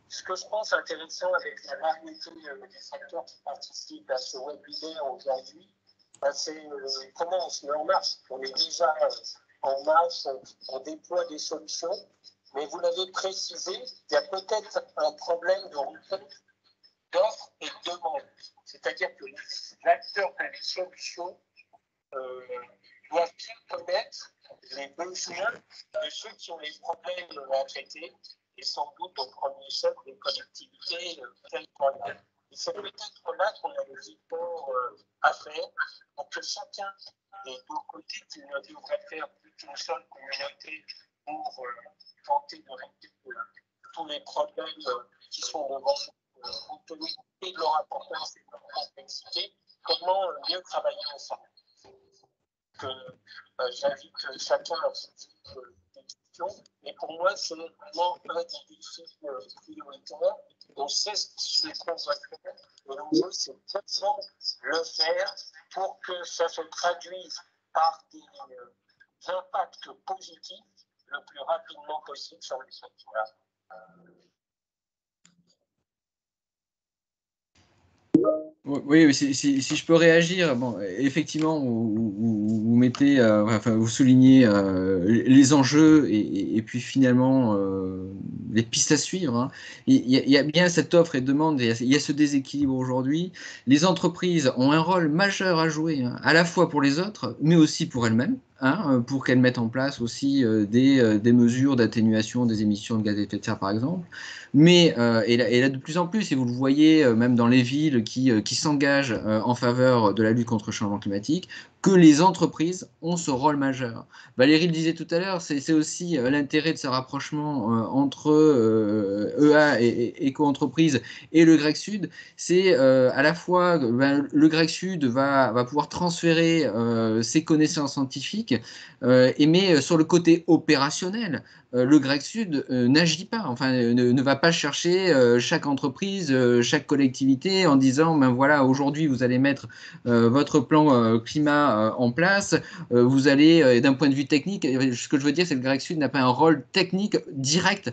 Ce que je pense intéressant avec la variété des acteurs qui participent à ce webinaire aujourd'hui, c'est comment on se met en marche. On est déjà en marche, on déploie des solutions, mais vous l'avez précisé, il y a peut-être un problème de rencontre d'offres et de demandes. C'est-à-dire que les acteurs de les solutions doivent bien connaître les besoins de ceux qui ont les problèmes à traiter, et sans doute au premier chef des collectivités territoriales. Et c'est peut-être là qu'on a des efforts à faire pour que chacun des deux côtés, qui ne devrait faire plus qu'une seule communauté pour tenter de régler tous les problèmes qui sont devant nous, compte tenu de leur importance et de leur complexité, comment mieux travailler ensemble. J'invite chacun à se poser des questions. Et pour moi, c'est vraiment un des défis prioritaires. On sait ce qu'on va faire. Et l'enjeu, c'est comment le faire pour que ça se traduise par des impacts positifs le plus rapidement possible sur le territoire. Oui, si je peux réagir, bon, effectivement, vous mettez, enfin, vous soulignez les enjeux et puis finalement les pistes à suivre, hein. Il y a bien cette offre et demande, il y a ce déséquilibre aujourd'hui. Les entreprises ont un rôle majeur à jouer, hein, à la fois pour les autres, mais aussi pour elles-mêmes, hein, pour qu'elles mettent en place aussi des mesures d'atténuation des émissions de gaz à effet de serre, par exemple. Mais, et là, de plus en plus, et vous le voyez même dans les villes qui s'engagent en faveur de la lutte contre le changement climatique, que les entreprises ont ce rôle majeur. Valérie le disait tout à l'heure, c'est aussi l'intérêt de ce rapprochement entre EA et Éco-entreprises et le GREC Sud. C'est à la fois, le GREC Sud va pouvoir transférer ses connaissances scientifiques, mais sur le côté opérationnel, le GREC Sud n'agit pas, enfin ne va pas chercher chaque entreprise, chaque collectivité en disant ben voilà, aujourd'hui vous allez mettre votre plan climat en place, vous allez, d'un point de vue technique, ce que je veux dire c'est que le GREC Sud n'a pas un rôle technique direct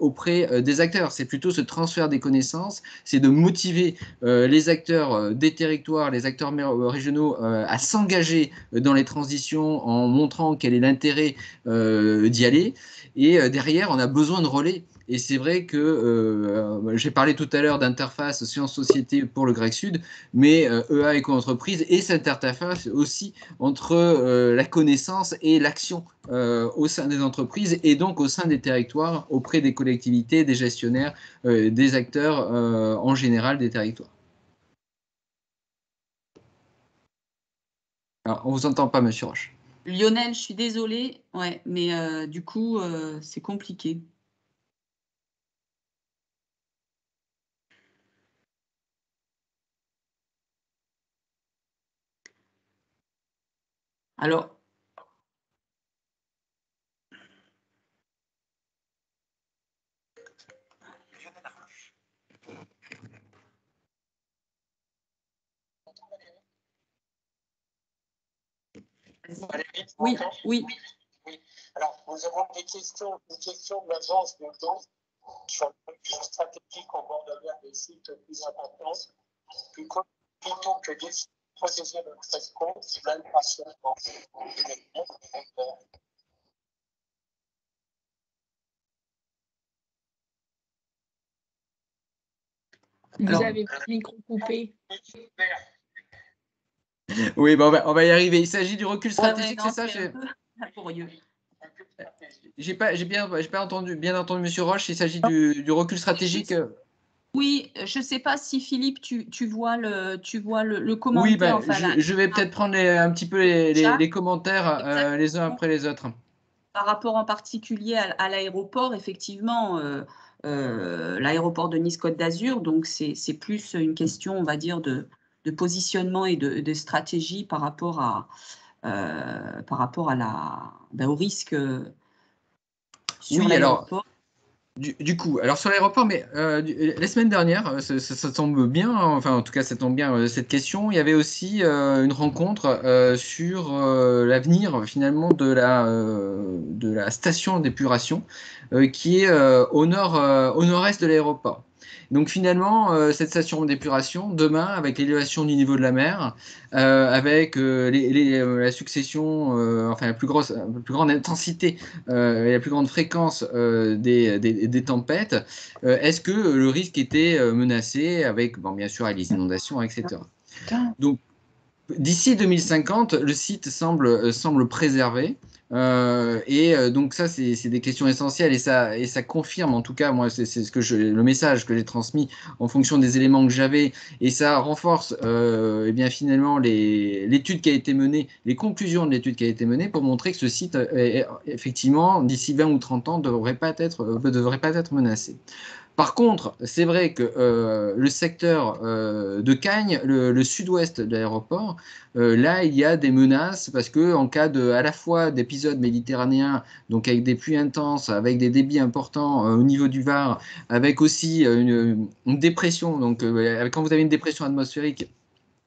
auprès des acteurs, c'est plutôt ce transfert des connaissances, c'est de motiver les acteurs des territoires, les acteurs régionaux à s'engager dans les transitions en montrant quel est l'intérêt d'y aller. Et derrière, on a besoin de relais. Et c'est vrai que j'ai parlé tout à l'heure d'interface sciences-société pour le GREC Sud, mais EA Éco-entreprise et cette interface aussi entre la connaissance et l'action au sein des entreprises et donc au sein des territoires, auprès des collectivités, des gestionnaires, des acteurs en général des territoires. Alors, on ne vous entend pas, Monsieur Roche. Lionel, je suis désolée, ouais, mais du coup, c'est compliqué. Alors, Valérie, tu oui, m'entends? oui. Oui. Alors, nous avons une question de l'agence de l'eau sur le plan stratégique en bord de mer des sites plus importants. Plutôt que des protéger le fresco, même pas seulement. Vous avez votre micro coupé. Oui, bon, on va y arriver. Il s'agit du recul stratégique, non, c'est ça? c'est un peu laborieux. J'ai pas entendu, bien entendu, Monsieur Roche. Il s'agit du recul stratégique. Oui, je ne sais pas si Philippe, tu vois le commentaire. Oui, ben, enfin, je vais peut-être prendre un petit peu les commentaires les uns après les autres. Par rapport en particulier à l'aéroport, effectivement, l'aéroport de Nice-Côte d'Azur, donc c'est plus une question, on va dire, de positionnement et de stratégie par rapport au risque sur l'aéroport. Du coup, alors sur l'aéroport, mais la semaine dernière, ça tombe bien, hein, enfin en tout cas ça tombe bien cette question, il y avait aussi une rencontre sur l'avenir finalement de la station d'épuration qui est au nord-est de l'aéroport. Donc finalement, cette station d'épuration, demain, avec l'élévation du niveau de la mer, avec la succession, enfin la plus grande intensité et la plus grande fréquence des tempêtes, est-ce que le risque était menacé avec, bon, bien sûr, les inondations, etc. Donc, d'ici 2050, le site semble préservé. Donc ça, c'est des questions essentielles et ça confirme, en tout cas, moi, c'est le message que j'ai transmis en fonction des éléments que j'avais et ça renforce eh bien, finalement l'étude qui a été menée, les conclusions de l'étude qui a été menée pour montrer que ce site, effectivement, d'ici 20 ou 30 ans, ne devrait pas être menacé. Par contre, c'est vrai que le secteur de Cagnes, le sud-ouest de l'aéroport, là, il y a des menaces parce que en cas à la fois d'épisodes méditerranéens, donc avec des pluies intenses, avec des débits importants au niveau du Var, avec aussi une dépression, donc quand vous avez une dépression atmosphérique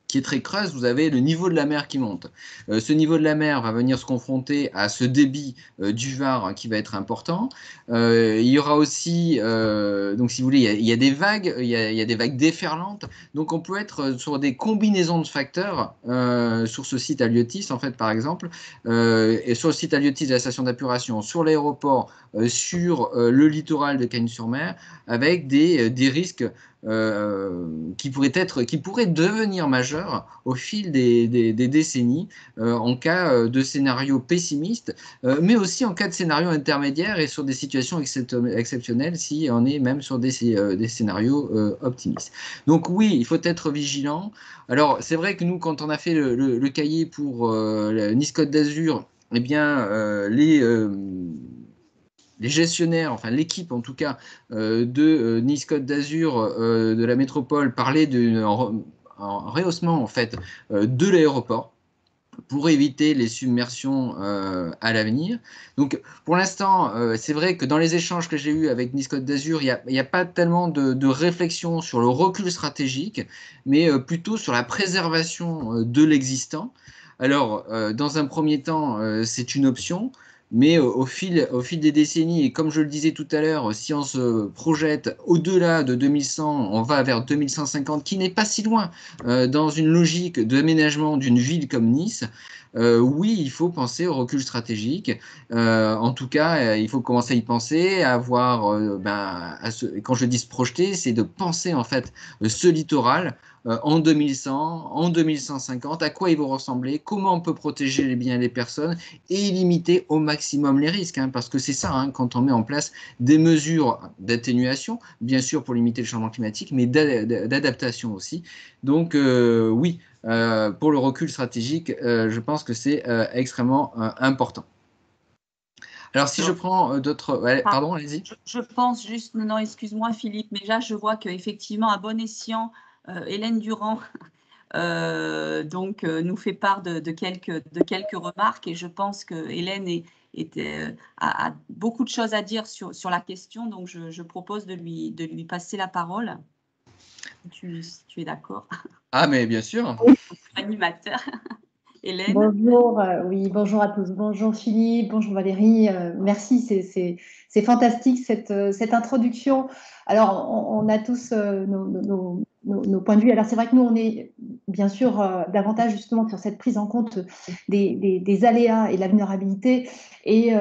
qui est très creuse, vous avez le niveau de la mer qui monte. Ce niveau de la mer va venir se confronter à ce débit du Var qui va être important. Il y aura aussi, donc si vous voulez, il y a des vagues, il y a des vagues déferlantes. Donc on peut être sur des combinaisons de facteurs sur ce site Haliotis, en fait, par exemple, et sur le site Haliotis de la station d'épuration, sur l'aéroport, sur le littoral de Cagnes-sur-Mer, avec des risques qui pourraient devenir majeurs au fil des décennies en cas de scénario pessimiste, mais aussi en cas de scénario intermédiaire et sur des situations exceptionnelles si on est même sur des scénarios optimistes. Donc oui, il faut être vigilant. Alors c'est vrai que nous, quand on a fait le cahier pour Nice-Côte d'Azur, eh bien les gestionnaires, enfin l'équipe en tout cas de Nice-Côte d'Azur de la métropole parlait d'un rehaussement en fait de l'aéroport pour éviter les submersions à l'avenir. Donc pour l'instant, c'est vrai que dans les échanges que j'ai eus avec Nice-Côte d'Azur, il n'y a pas tellement de réflexion sur le recul stratégique, mais plutôt sur la préservation de l'existant. Alors, dans un premier temps, c'est une option. Mais au fil des décennies, et comme je le disais tout à l'heure, si on se projette au-delà de 2100, on va vers 2150, qui n'est pas si loin, dans une logique d'aménagement d'une ville comme Nice, oui, il faut penser au recul stratégique. En tout cas, il faut commencer à y penser, à voir, quand je dis se projeter, c'est de penser en fait ce littoral en 2100, en 2150, à quoi il va ressembler, comment on peut protéger les biens et les personnes et limiter au maximum les risques, hein, parce que c'est ça, hein, quand on met en place des mesures d'atténuation, bien sûr pour limiter le changement climatique, mais d'adaptation aussi. Donc oui, pour le recul stratégique, je pense que c'est extrêmement important. Alors, si je prends d'autres... Ouais, pardon, allez-y. Je pense juste... Non, excuse-moi, Philippe, mais là, je vois qu'effectivement, à bon escient, Hélène Durand nous fait part de quelques remarques et je pense que Hélène a beaucoup de choses à dire sur la question, donc je propose de lui passer la parole. Si tu es d'accord. Ah, mais bien sûr. Animateur. Hélène. Bonjour, oui, bonjour à tous. Bonjour Philippe, bonjour Valérie. Merci, c'est fantastique cette introduction. Alors, on a tous nos points de vue. Alors, c'est vrai que nous, on est bien sûr davantage justement sur cette prise en compte des aléas et de la vulnérabilité. Et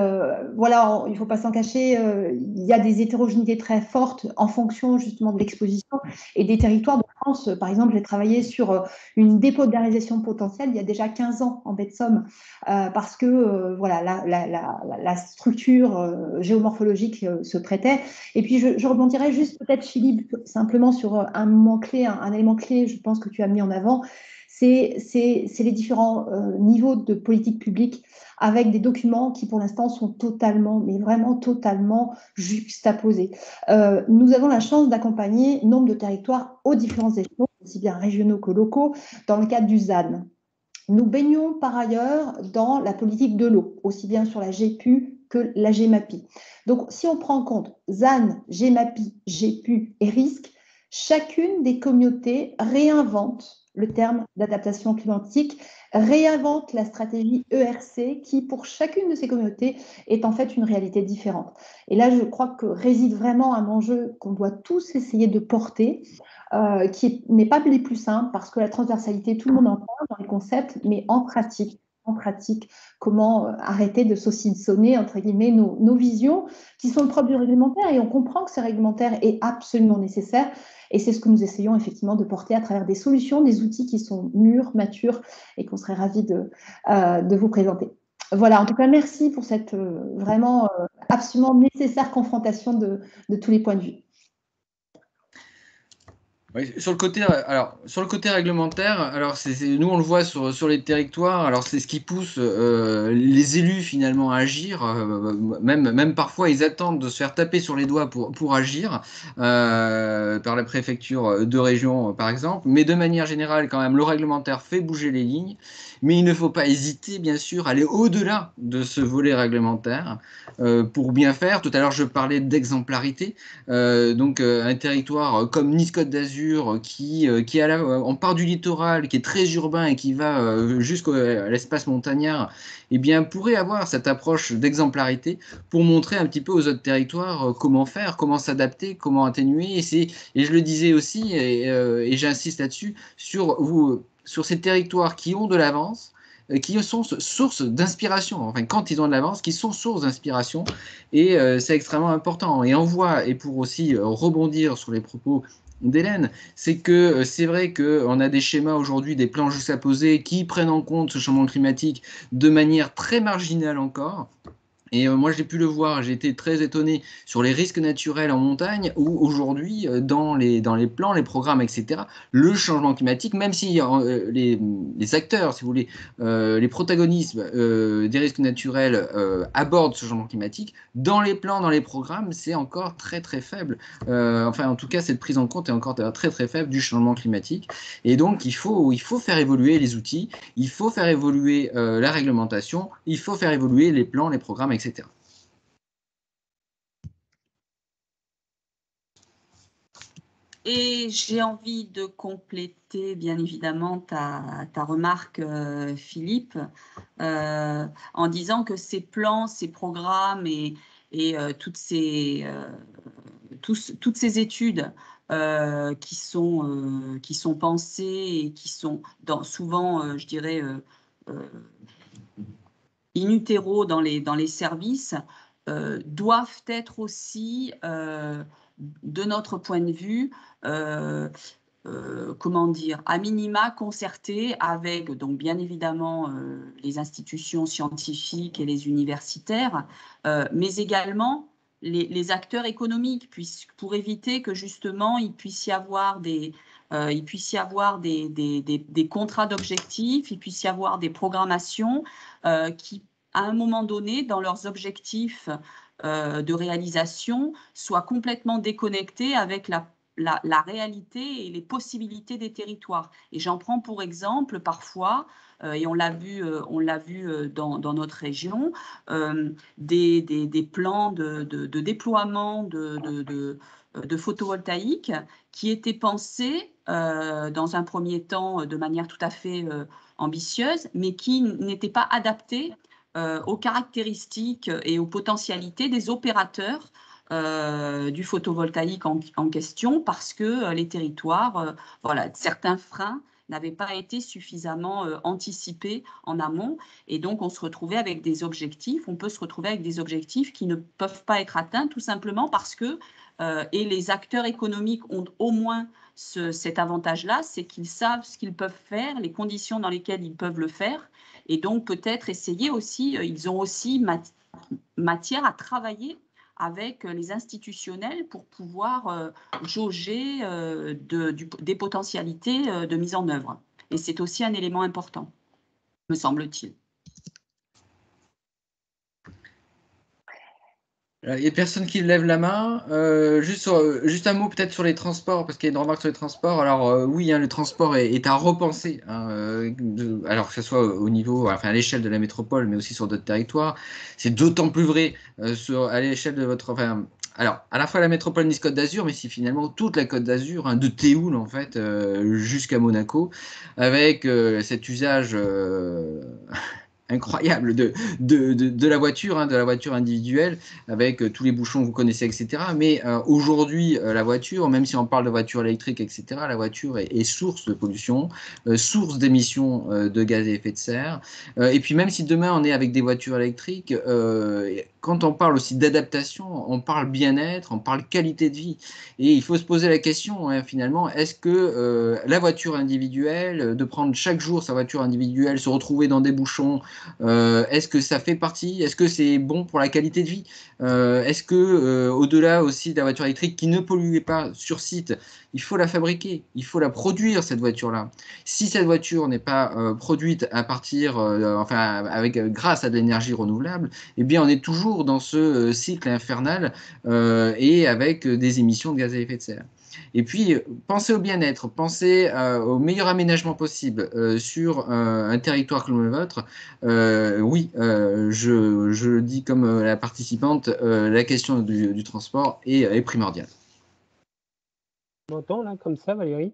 voilà, il ne faut pas s'en cacher, il y a des hétérogénéités très fortes en fonction justement de l'exposition et des territoires de France. Par exemple, j'ai travaillé sur une dépolarisation potentielle il y a déjà 15 ans en baie de Somme, parce que voilà, la structure géomorphologique se prêtait. Et puis, je rebondirais juste peut-être, Philippe, simplement sur un moment clé, un élément clé, je pense que tu as mis en avant, c'est les différents niveaux de politique publique avec des documents qui, pour l'instant, sont totalement, mais vraiment totalement juxtaposés. Nous avons la chance d'accompagner nombre de territoires aux différents échelons, aussi bien régionaux que locaux, dans le cadre du ZAN. Nous baignons par ailleurs dans la politique de l'eau, aussi bien sur la GEPU que la GEMAPI. Donc, si on prend en compte ZAN, GEMAPI, GEPU et RISC, chacune des communautés réinvente le terme d'adaptation climatique, réinvente la stratégie ERC qui, pour chacune de ces communautés, est en fait une réalité différente. Et là, je crois que réside vraiment un enjeu qu'on doit tous essayer de porter, qui n'est pas les plus simples parce que la transversalité, tout le monde en parle dans les concepts, mais en pratique, comment arrêter de saucissonner, entre guillemets, nos visions qui sont le propre du réglementaire, et on comprend que ce réglementaire est absolument nécessaire, et c'est ce que nous essayons effectivement de porter à travers des solutions, des outils qui sont mûrs, matures, et qu'on serait ravis de vous présenter. Voilà, en tout cas, merci pour cette vraiment absolument nécessaire confrontation de tous les points de vue. Oui, sur le côté réglementaire, alors nous on le voit sur les territoires, alors c'est ce qui pousse les élus finalement à agir, même parfois ils attendent de se faire taper sur les doigts pour agir par la préfecture de région par exemple, mais de manière générale quand même le réglementaire fait bouger les lignes, mais il ne faut pas hésiter bien sûr à aller au-delà de ce volet réglementaire pour bien faire. Tout à l'heure je parlais d'exemplarité, donc un territoire comme Nice-Côte d'Azur qui on part du littoral, qui est très urbain et qui va jusqu'à l'espace montagnard, eh bien, pourrait avoir cette approche d'exemplarité pour montrer un petit peu aux autres territoires comment faire, comment s'adapter, comment atténuer. Et je le disais aussi, et j'insiste là-dessus, sur ces territoires qui ont de l'avance, qui sont source d'inspiration, enfin quand ils ont de l'avance, qui sont source d'inspiration, et c'est extrêmement important. Et on voit, et pour aussi rebondir sur les propos d'Hélène, c'est que c'est vrai qu'on a des schémas aujourd'hui, des plans juxtaposés qui prennent en compte ce changement climatique de manière très marginale encore. Et moi, j'ai pu le voir, j'ai été très étonné sur les risques naturels en montagne, où aujourd'hui, dans les plans, les programmes, etc., le changement climatique, même si les acteurs, si vous voulez, les protagonistes des risques naturels abordent ce changement climatique, dans les plans, dans les programmes, c'est encore très très faible. Enfin, en tout cas, cette prise en compte est encore très très faible du changement climatique. Et donc, il faut faire évoluer les outils, il faut faire évoluer la réglementation, il faut faire évoluer les plans, les programmes, etc. Et j'ai envie de compléter, bien évidemment, ta remarque, Philippe, en disant que ces plans, ces programmes et toutes ces études qui sont pensées et qui sont souvent, je dirais, in utero dans les services, doivent être aussi, de notre point de vue, comment dire, à minima concertés avec, donc bien évidemment, les institutions scientifiques et les universitaires, mais également les acteurs économiques, pour éviter que justement il puisse y avoir des contrats d'objectifs, il puisse y avoir des programmations qui, à un moment donné, dans leurs objectifs de réalisation, soient complètement déconnectés avec la réalité et les possibilités des territoires. Et j'en prends pour exemple parfois, et on l'a vu dans notre région, des plans de déploiement de photovoltaïque qui étaient pensés dans un premier temps de manière tout à fait ambitieuse, mais qui n'étaient pas adaptés aux caractéristiques et aux potentialités des opérateurs du photovoltaïque en question, parce que les territoires, voilà, certains freins n'avaient pas été suffisamment anticipés en amont. Et donc, on se retrouvait avec des objectifs. On peut se retrouver avec des objectifs qui ne peuvent pas être atteints tout simplement parce que, et les acteurs économiques ont au moins cet avantage-là, c'est qu'ils savent ce qu'ils peuvent faire, les conditions dans lesquelles ils peuvent le faire. Et donc, peut-être essayer aussi, ils ont aussi matière à travailler avec les institutionnels pour pouvoir jauger des potentialités de mise en œuvre. Et c'est aussi un élément important, me semble-t-il. Il y a personne qui lève la main. Juste un mot peut-être sur les transports, parce qu'il y a une remarque sur les transports. Alors oui, hein, le transport est à repenser, hein, alors que ce soit au niveau, enfin à l'échelle de la métropole, mais aussi sur d'autres territoires. C'est d'autant plus vrai à l'échelle de votre... Enfin, alors, à la fois la métropole Nice-Côte d'Azur, mais c'est finalement toute la Côte d'Azur, hein, de Théoul en fait, jusqu'à Monaco, avec cet usage... incroyable de la voiture, hein, de la voiture individuelle, avec tous les bouchons que vous connaissez, etc. Mais aujourd'hui, la voiture, même si on parle de voiture électrique, etc., la voiture est source de pollution, source d'émissions de gaz à effet de serre. Et puis même si demain on est avec des voitures électriques, quand on parle aussi d'adaptation, on parle bien-être, on parle qualité de vie. Et il faut se poser la question, hein, finalement, est-ce que la voiture individuelle, de prendre chaque jour sa voiture individuelle, se retrouver dans des bouchons, est-ce que ça fait partie, est-ce que c'est bon pour la qualité de vie, est-ce que au-delà aussi de la voiture électrique qui ne polluait pas sur site, il faut la fabriquer, il faut la produire cette voiture-là. Si cette voiture n'est pas produite à partir, enfin grâce à de l'énergie renouvelable, eh bien on est toujours dans ce cycle infernal et avec des émissions de gaz à effet de serre. Et puis, pensez au bien-être, pensez au meilleur aménagement possible sur un territoire comme le vôtre. Oui, je le dis comme la participante, la question du transport est primordiale. On m'entend là, comme ça, Valérie?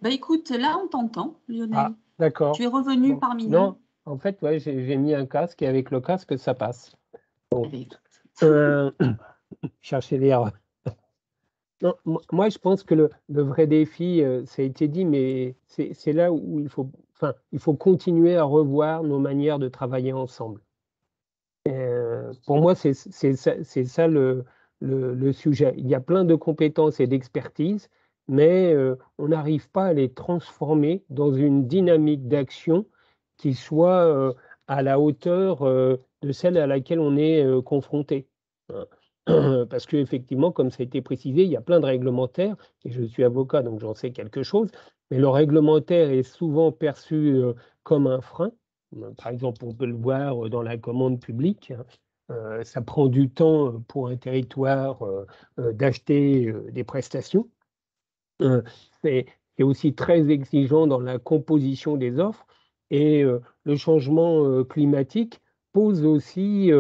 Bah, écoute, là, on t'entend, Lionel. Ah, d'accord. Tu es revenu parmi nous. Non, en fait, ouais, j'ai mis un casque et avec le casque, ça passe. Bon. Cherchez l'air. Non, moi, je pense que le vrai défi, ça a été dit, mais c'est là où il faut continuer à revoir nos manières de travailler ensemble. Pour moi, c'est ça le sujet. Il y a plein de compétences et d'expertise, mais on n'arrive pas à les transformer dans une dynamique d'action qui soit à la hauteur de celle à laquelle on est confronté. Parce qu'effectivement, comme ça a été précisé, il y a plein de réglementaires, et je suis avocat, donc j'en sais quelque chose, mais le réglementaire est souvent perçu comme un frein. Par exemple, on peut le voir dans la commande publique. Ça prend du temps pour un territoire d'acheter des prestations. C'est aussi très exigeant dans la composition des offres. Et le changement climatique pose aussi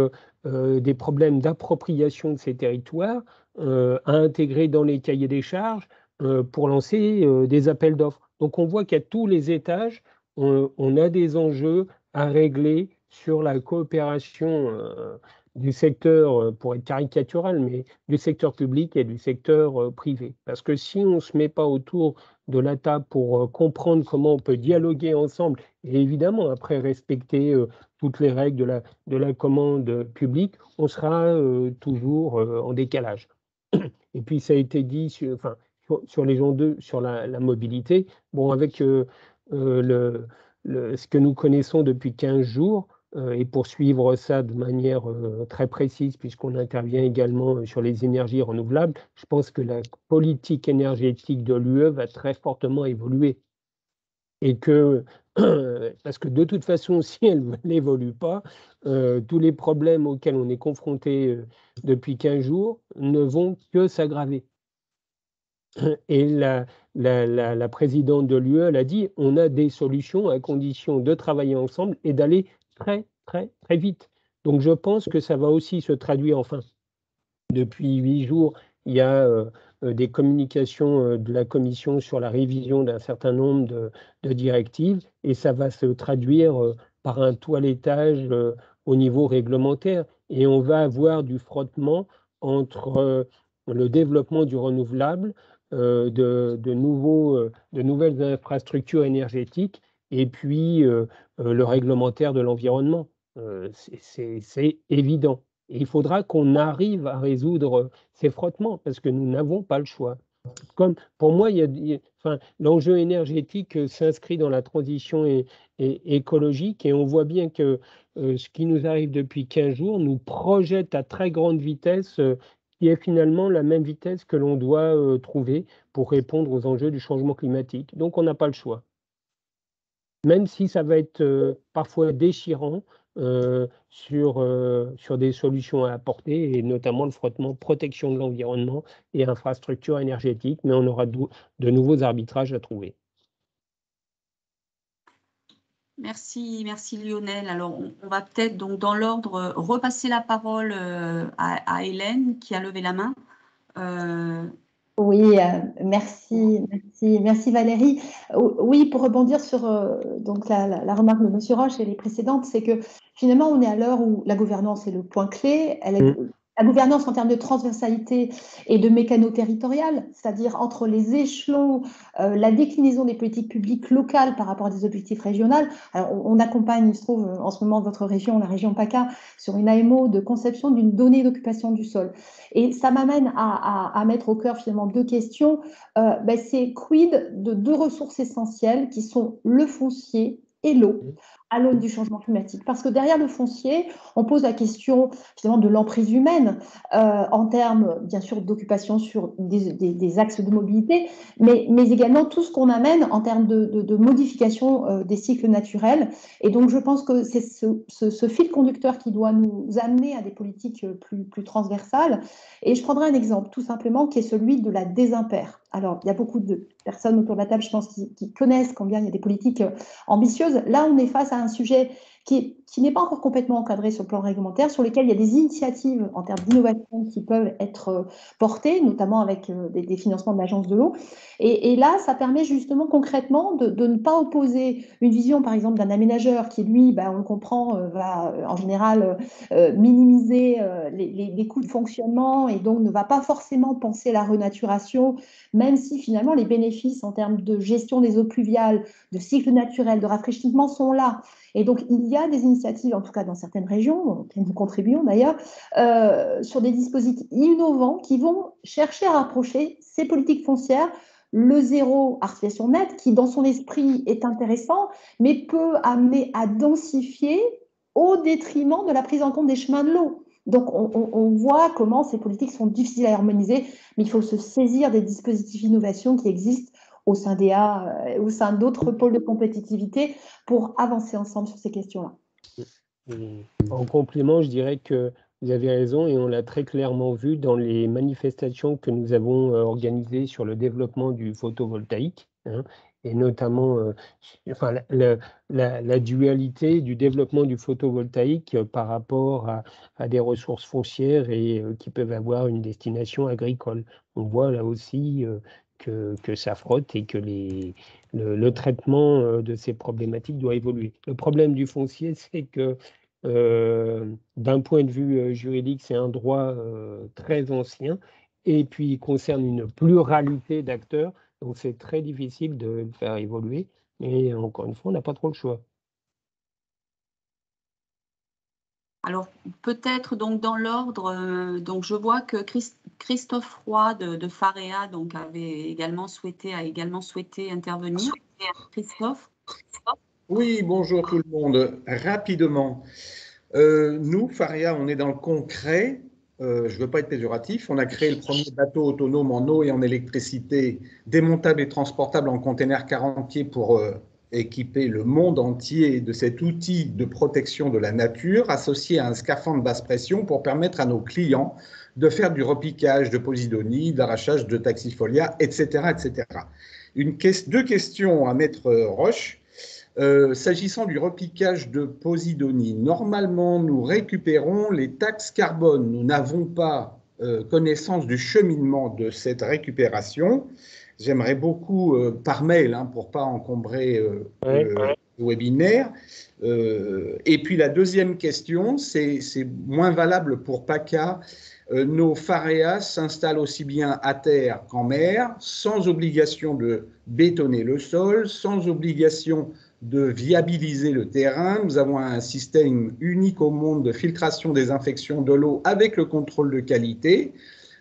des problèmes d'appropriation de ces territoires à intégrer dans les cahiers des charges pour lancer des appels d'offres. Donc on voit qu'à tous les étages, on a des enjeux à régler sur la coopération du secteur, pour être caricatural, mais du secteur public et du secteur privé. Parce que si on ne se met pas autour de la table pour comprendre comment on peut dialoguer ensemble, et évidemment après respecter toutes les règles de la commande publique, on sera toujours en décalage. Et puis ça a été dit sur les enjeux, sur la mobilité. Bon, avec ce que nous connaissons depuis 15 jours, et pour suivre ça de manière très précise, puisqu'on intervient également sur les énergies renouvelables, je pense que la politique énergétique de l'UE va très fortement évoluer. Et que, parce que de toute façon, si elle n'évolue pas, tous les problèmes auxquels on est confronté depuis 15 jours ne vont que s'aggraver. Et la présidente de l'UE, elle a dit, on a des solutions à condition de travailler ensemble et d'aller très, très, très vite. Donc, je pense que ça va aussi se traduire, enfin, depuis 8 jours, il y a des communications de la Commission sur la révision d'un certain nombre de directives, et ça va se traduire par un toilettage au niveau réglementaire. Et on va avoir du frottement entre le développement du renouvelable, de nouvelles infrastructures énergétiques et puis le réglementaire de l'environnement. C'est évident. Et il faudra qu'on arrive à résoudre ces frottements parce que nous n'avons pas le choix. Comme pour moi, enfin, l'enjeu énergétique s'inscrit dans la transition écologique et on voit bien que ce qui nous arrive depuis 15 jours nous projette à très grande vitesse, qui est finalement la même vitesse que l'on doit trouver pour répondre aux enjeux du changement climatique. Donc on n'a pas le choix. Même si ça va être parfois déchirant sur des solutions à apporter, et notamment le frottement protection de l'environnement et infrastructures énergétiques, mais on aura de nouveaux arbitrages à trouver. Merci Lionel. Alors, on va peut-être donc dans l'ordre repasser la parole à Hélène qui a levé la main. Oui, merci Valérie. Oui, pour rebondir sur donc la remarque de Monsieur Roche et les précédentes, c'est que finalement, on est à l'heure où la gouvernance est le point clé. La gouvernance en termes de transversalité et de mécano-territorial, c'est-à-dire entre les échelons, la déclinaison des politiques publiques locales par rapport à des objectifs régionaux. Alors, on accompagne, il se trouve, en ce moment, votre région, la région PACA, sur une AMO de conception d'une donnée d'occupation du sol. Et ça m'amène à mettre au cœur finalement deux questions. C'est quid de deux ressources essentielles qui sont le foncier et l'eau à l'aune du changement climatique. Parce que derrière le foncier, on pose la question finalement de l'emprise humaine en termes, bien sûr, d'occupation sur des axes de mobilité, mais également tout ce qu'on amène en termes de modification des cycles naturels. Et donc, je pense que c'est ce fil conducteur qui doit nous amener à des politiques plus transversales. Et je prendrai un exemple, tout simplement, qui est celui de la désimpère. Alors, il y a beaucoup de personnes autour de la table, je pense, qui connaissent combien il y a des politiques ambitieuses. Là, on est face à un sujet qui n'est pas encore complètement encadré sur le plan réglementaire, sur lequel il y a des initiatives en termes d'innovation qui peuvent être portées, notamment avec des financements de l'Agence de l'eau. Et là, ça permet justement concrètement de ne pas opposer une vision, par exemple, d'un aménageur qui, lui, on le comprend, va en général minimiser les coûts de fonctionnement et donc ne va pas forcément penser la renaturation, même si finalement les bénéfices en termes de gestion des eaux pluviales, de cycle naturel, de rafraîchissement sont là. Et donc, il y a des initiatives, en tout cas dans certaines régions, auxquelles nous contribuons d'ailleurs, sur des dispositifs innovants qui vont chercher à rapprocher ces politiques foncières, le zéro artificialisation nette, qui dans son esprit est intéressant, mais peut amener à densifier au détriment de la prise en compte des chemins de l'eau. Donc, on voit comment ces politiques sont difficiles à harmoniser, mais il faut se saisir des dispositifs d'innovation qui existent au sein d'EA, au sein d'autres pôles de compétitivité pour avancer ensemble sur ces questions-là. En complément, je dirais que vous avez raison et on l'a très clairement vu dans les manifestations que nous avons organisées sur le développement du photovoltaïque, et notamment la dualité du développement du photovoltaïque par rapport à des ressources foncières et qui peuvent avoir une destination agricole. On voit là aussi que ça frotte et que le traitement de ces problématiques doit évoluer. Le problème du foncier, c'est que d'un point de vue juridique, c'est un droit très ancien et puis il concerne une pluralité d'acteurs, donc c'est très difficile de le faire évoluer. Et encore une fois, on n'a pas trop le choix. Alors, peut-être donc dans l'ordre, donc je vois que Christophe Roy de Farea donc a également souhaité intervenir. Christophe. Oui, bonjour tout le monde. Rapidement, nous, Farea, on est dans le concret. Je ne veux pas être péjoratif. On a créé le premier bateau autonome en eau et en électricité, démontable et transportable en container 40 pieds pour équiper le monde entier de cet outil de protection de la nature associé à un scaphandre basse pression pour permettre à nos clients de faire du repiquage de posidonie, d'arrachage de taxifolia, etc. etc. Deux questions à Maître Roche. S'agissant du repiquage de posidonie, normalement, nous récupérons les taxes carbone. Nous n'avons pas connaissance du cheminement de cette récupération. J'aimerais beaucoup par mail, pour ne pas encombrer le webinaire. Et puis la deuxième question, c'est moins valable pour PACA. Nos FAREA s'installent aussi bien à terre qu'en mer, sans obligation de bétonner le sol, sans obligation de viabiliser le terrain. Nous avons un système unique au monde de filtration-désinfection de l'eau avec le contrôle de qualité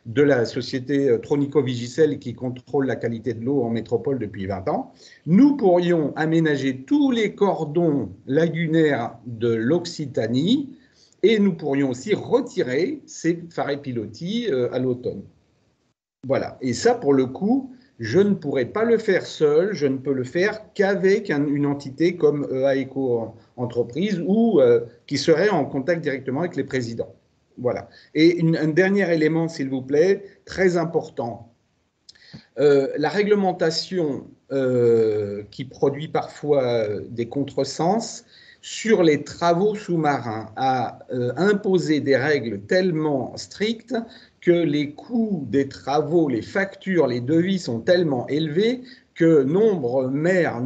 de la société Tronico Vigicel qui contrôle la qualité de l'eau en métropole depuis 20 ans. Nous pourrions aménager tous les cordons lagunaires de l'Occitanie et nous pourrions aussi retirer ces farets pilotis à l'automne. Voilà. Et ça, pour le coup, je ne pourrais pas le faire seul, je ne peux le faire qu'avec une entité comme EA-Eco Entreprise ou qui serait en contact directement avec les présidents. Voilà. Et un dernier élément, s'il vous plaît, très important. La réglementation qui produit parfois des contresens sur les travaux sous-marins a imposé des règles tellement strictes que les coûts des travaux, les factures, les devis sont tellement élevés que nombreux maires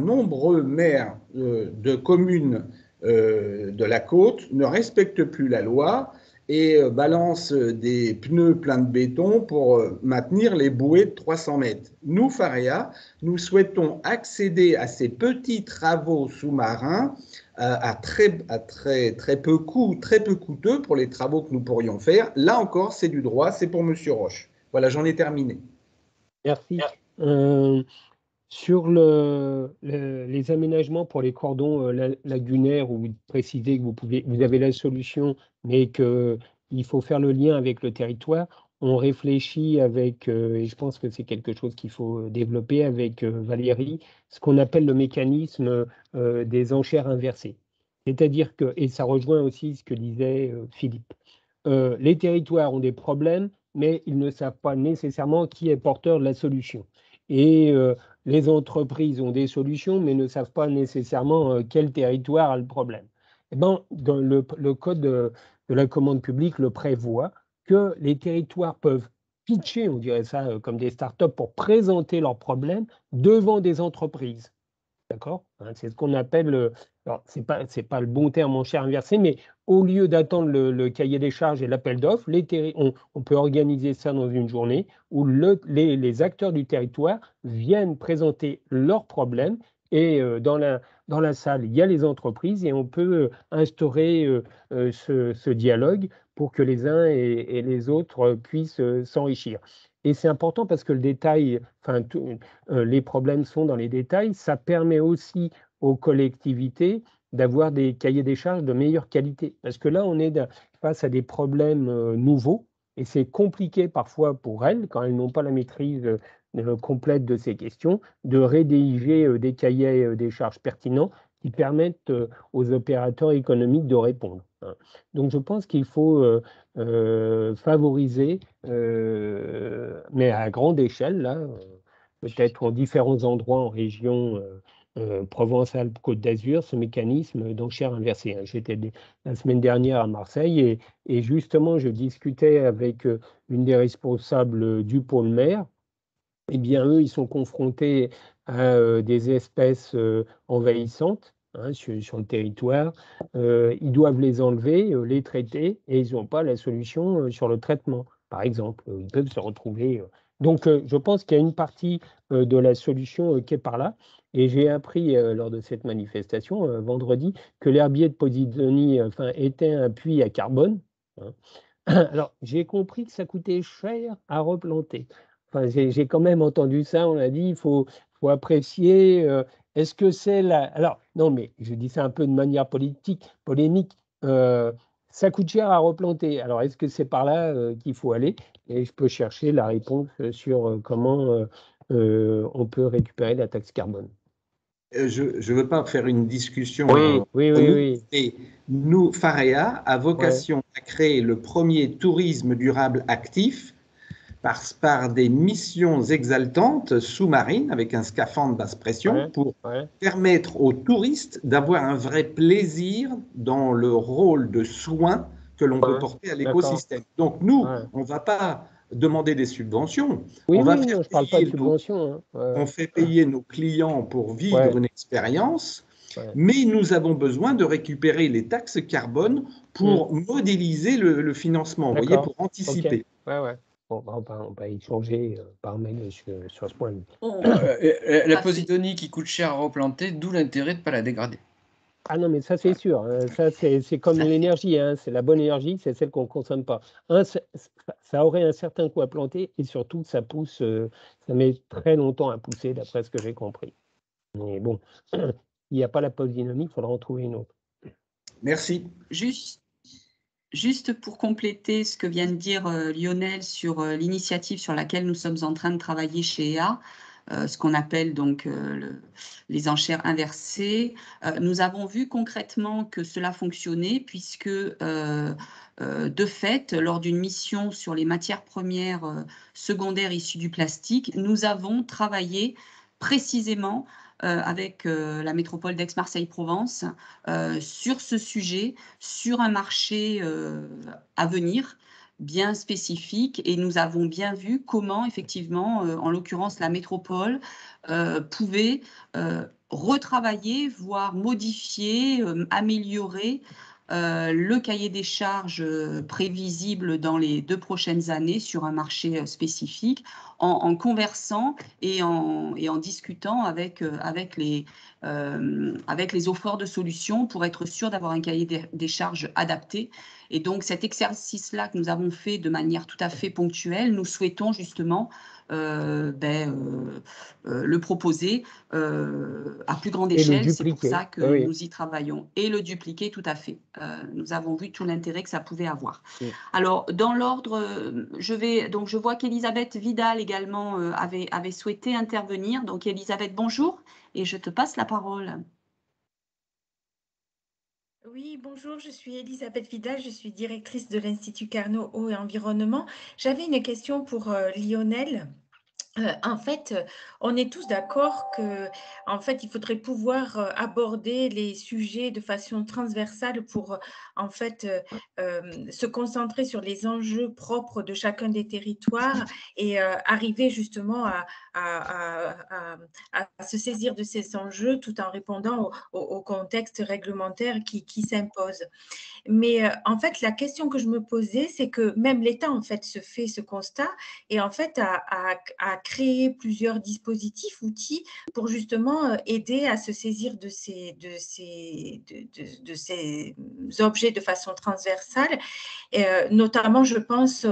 de communes de la côte ne respectent plus la loi et balancent des pneus pleins de béton pour maintenir les bouées de 300 mètres. Nous, FAREA, nous souhaitons accéder à ces petits travaux sous-marins à très peu coûteux pour les travaux que nous pourrions faire. Là encore, c'est du droit, c'est pour Monsieur Roche. Voilà, j'en ai terminé. Merci. Sur les aménagements pour les cordons lagunaires, où vous précisez que vous avez la solution, mais qu'il faut faire le lien avec le territoire, on réfléchit avec, et je pense que c'est quelque chose qu'il faut développer avec Valérie, ce qu'on appelle le mécanisme des enchères inversées. C'est-à-dire que, et ça rejoint aussi ce que disait Philippe, les territoires ont des problèmes, mais ils ne savent pas nécessairement qui est porteur de la solution. Et les entreprises ont des solutions, mais ne savent pas nécessairement quel territoire a le problème. Eh ben, dans le code de la commande publique le prévoit que les territoires peuvent pitcher, on dirait ça, comme des startups, pour présenter leurs problèmes devant des entreprises. D'accord ? C'est ce qu'on appelle, alors c'est pas le bon terme enchère inversée, mais au lieu d'attendre le cahier des charges et l'appel d'offres, on peut organiser ça dans une journée où les acteurs du territoire viennent présenter leurs problèmes et dans la salle, il y a les entreprises et on peut instaurer ce dialogue pour que les uns et les autres puissent s'enrichir. Et c'est important parce que le détail, les problèmes sont dans les détails. Ça permet aussi aux collectivités d'avoir des cahiers des charges de meilleure qualité. Parce que là, on est face à des problèmes nouveaux et c'est compliqué parfois pour elles, quand elles n'ont pas la maîtrise complète de ces questions, de rédiger des cahiers des charges pertinents qui permettent aux opérateurs économiques de répondre. Donc je pense qu'il faut favoriser, mais à grande échelle, là, peut-être en différents endroits en région Provence-Alpes-Côte d'Azur, ce mécanisme d'enchère inversée. J'étais la semaine dernière à Marseille et justement, je discutais avec une des responsables du pôle mer. Eh bien, eux, ils sont confrontés à des espèces envahissantes sur le territoire. Ils doivent les enlever, les traiter, et ils n'ont pas la solution sur le traitement, par exemple. Ils peuvent se retrouver. Donc, je pense qu'il y a une partie de la solution qui est par là. Et j'ai appris lors de cette manifestation, vendredi, que l'herbier de Posidonie était un puits à carbone. Alors, j'ai compris que ça coûtait cher à replanter. Enfin, j'ai quand même entendu ça, on a dit, il faut apprécier. Est-ce que c'est la... Alors, non, mais je dis ça un peu de manière polémique. Ça coûte cher à replanter. Alors, est-ce que c'est par là qu'il faut aller? Et je peux chercher la réponse sur comment on peut récupérer la taxe carbone. Je ne veux pas faire une discussion. Oui. Et nous, FAREA a vocation à créer le premier tourisme durable actif par des missions exaltantes sous-marines avec un scaphandre basse pression pour permettre aux touristes d'avoir un vrai plaisir dans le rôle de soin que l'on peut porter à l'écosystème. Donc nous, on ne va pas demander des subventions. Je ne parle pas de subventions. On fait payer nos clients pour vivre une expérience Ouais. Mais nous avons besoin de récupérer les taxes carbone pour modéliser le financement, vous voyez, pour anticiper. Ouais, ouais. Bon, on va échanger par mail sur ce point. La posidonie qui coûte cher à replanter, d'où l'intérêt de ne pas la dégrader. Ah non, mais ça c'est sûr. Ça c'est comme l'énergie, hein. C'est la bonne énergie, c'est celle qu'on ne consomme pas. Ça aurait un certain coût à planter et surtout ça pousse, ça met très longtemps à pousser d'après ce que j'ai compris. Mais bon, il n'y a pas la pause dynamique, il faudra en trouver une autre. Merci. Juste pour compléter ce que vient de dire Lionel sur l'initiative sur laquelle nous sommes en train de travailler chez EA, ce qu'on appelle donc les enchères inversées. Nous avons vu concrètement que cela fonctionnait puisque de fait, lors d'une mission sur les matières premières secondaires issues du plastique, nous avons travaillé précisément avec la métropole d'Aix-Marseille-Provence sur ce sujet, sur un marché à venir bien spécifique, et nous avons bien vu comment effectivement, en l'occurrence la métropole, pouvait retravailler, voire modifier, améliorer le cahier des charges prévisible dans les 2 prochaines années sur un marché spécifique, en conversant et en discutant avec les offreurs de solutions pour être sûr d'avoir un cahier des charges adapté. Et donc cet exercice-là que nous avons fait de manière tout à fait ponctuelle, nous souhaitons justement le proposer à plus grande échelle. C'est pour ça que nous y travaillons. Et le dupliquer, tout à fait. Nous avons vu tout l'intérêt que ça pouvait avoir. Oui. Alors, dans l'ordre, je vois qu'Elisabeth Vidal également avait souhaité intervenir. Donc, Elisabeth, bonjour, et je te passe la parole. Oui, bonjour, je suis Elisabeth Vidal, je suis directrice de l'Institut Carnot Eau et Environnement. J'avais une question pour Lionel. En fait, on est tous d'accord que, en fait, il faudrait pouvoir aborder les sujets de façon transversale pour, en fait, se concentrer sur les enjeux propres de chacun des territoires et arriver justement à se saisir de ces enjeux tout en répondant au contexte réglementaire qui s'impose. Mais en fait, la question que je me posais, c'est que même l'État, en fait, se fait ce constat et en fait a créé plusieurs dispositifs, outils pour justement aider à se saisir de ces objets de façon transversale. Et, notamment, je pense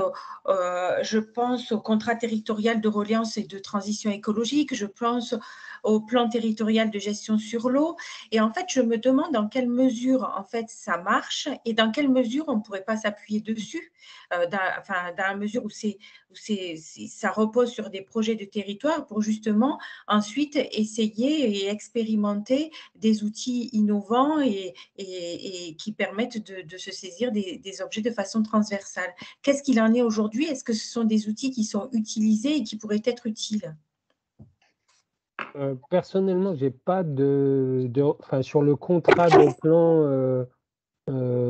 au contrat territorial de reliance et de transition écologique, je pense au plan territorial de gestion sur l'eau. Et en fait, je me demande dans quelle mesure en fait ça marche et dans quelle mesure on ne pourrait pas s'appuyer dessus, dans la mesure où ça repose sur des projets de territoire pour justement ensuite essayer et expérimenter des outils innovants et qui permettent de se saisir des objets de façon transversale. Qu'est-ce qu'il en est aujourd'hui? Est-ce que ce sont des outils qui sont utilisés et qui pourraient être utiles? Personnellement, j'ai pas sur le contrat de plan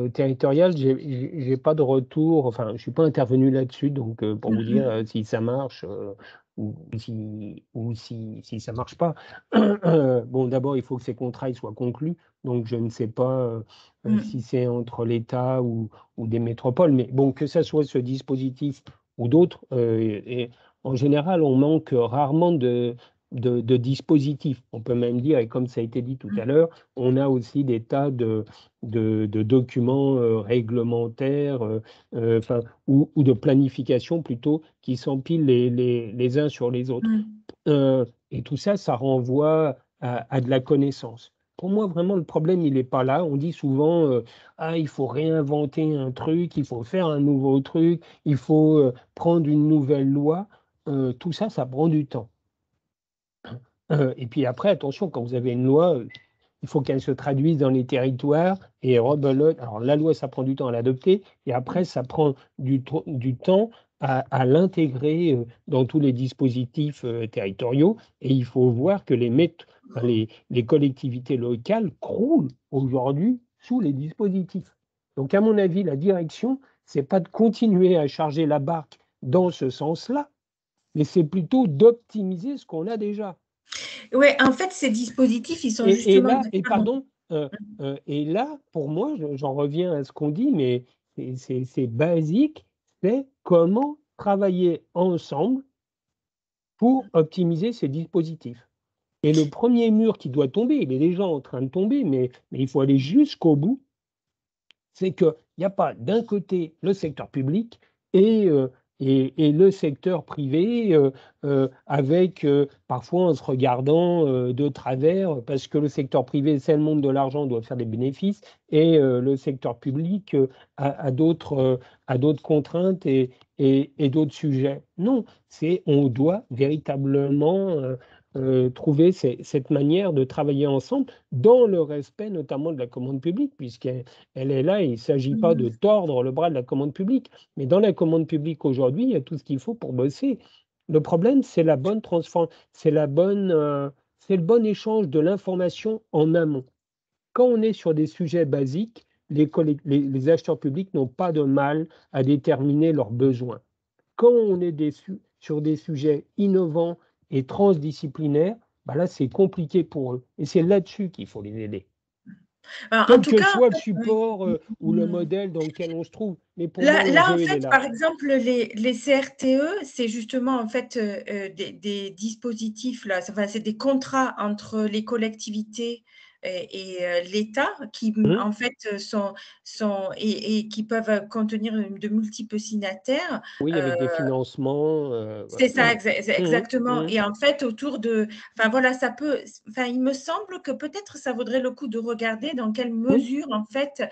territorial, j'ai pas de retour. Enfin, je suis pas intervenu là-dessus, donc pour vous dire si ça marche ou si ça marche pas. Bon, d'abord, il faut que ces contrats soient conclus, donc je ne sais pas si c'est entre l'État ou des métropoles, mais bon, que ça soit ce dispositif ou d'autres, et en général, on manque rarement de dispositifs. On peut même dire, et comme ça a été dit tout à l'heure, on a aussi des tas de documents réglementaires ou de planification plutôt qui s'empilent les uns sur les autres. Et tout ça, ça renvoie à de la connaissance. Pour moi, vraiment, le problème, il n'est pas là. On dit souvent, il faut réinventer un truc, il faut faire un nouveau truc, il faut prendre une nouvelle loi. Tout ça, ça prend du temps. Et puis après, attention, quand vous avez une loi, il faut qu'elle se traduise dans les territoires et rebelote. Alors la loi, ça prend du temps à l'adopter et après, ça prend du temps à l'intégrer dans tous les dispositifs territoriaux. Et il faut voir que les collectivités locales croulent aujourd'hui sous les dispositifs. Donc à mon avis, la direction, c'est pas de continuer à charger la barque dans ce sens-là, mais c'est plutôt d'optimiser ce qu'on a déjà. Oui, en fait, ces dispositifs, ils sont Et justement… là, et là, pour moi, j'en reviens à ce qu'on dit, mais c'est basique, c'est comment travailler ensemble pour optimiser ces dispositifs. Et le premier mur qui doit tomber, il est déjà en train de tomber, mais il faut aller jusqu'au bout, c'est qu'il n'y a pas d'un côté le secteur public et le secteur privé, avec parfois en se regardant de travers, parce que le secteur privé, c'est le monde de l'argent, doit faire des bénéfices, et le secteur public a d'autres contraintes et d'autres sujets. Non, on doit véritablement trouver cette manière de travailler ensemble dans le respect notamment de la commande publique, puisqu'elle est là, et il ne s'agit pas de tordre le bras de la commande publique. Mais dans la commande publique aujourd'hui, il y a tout ce qu'il faut pour bosser. Le problème, c'est la bonne c'est le bon échange de l'information en amont. Quand on est sur des sujets basiques, les acheteurs publics n'ont pas de mal à déterminer leurs besoins. Quand on est sur des sujets innovants et transdisciplinaires, bah là, c'est compliqué pour eux. Et c'est là-dessus qu'il faut les aider. Alors, Quel en tout que cas, soit le support ou le modèle dans lequel on se trouve. Mais pour moi, là, en l'enjeu, il est fait, là. par exemple, les CRTE, c'est justement en fait des dispositifs, là, enfin, c'est des contrats entre les collectivités et l'État qui, en fait, sont et qui peuvent contenir de multiples signataires. Oui, avec des financements. C'est ça, voilà. exactement. Et en fait, autour de… Enfin, voilà, ça peut… Enfin, il me semble que peut-être ça vaudrait le coup de regarder dans quelle mesure, en fait,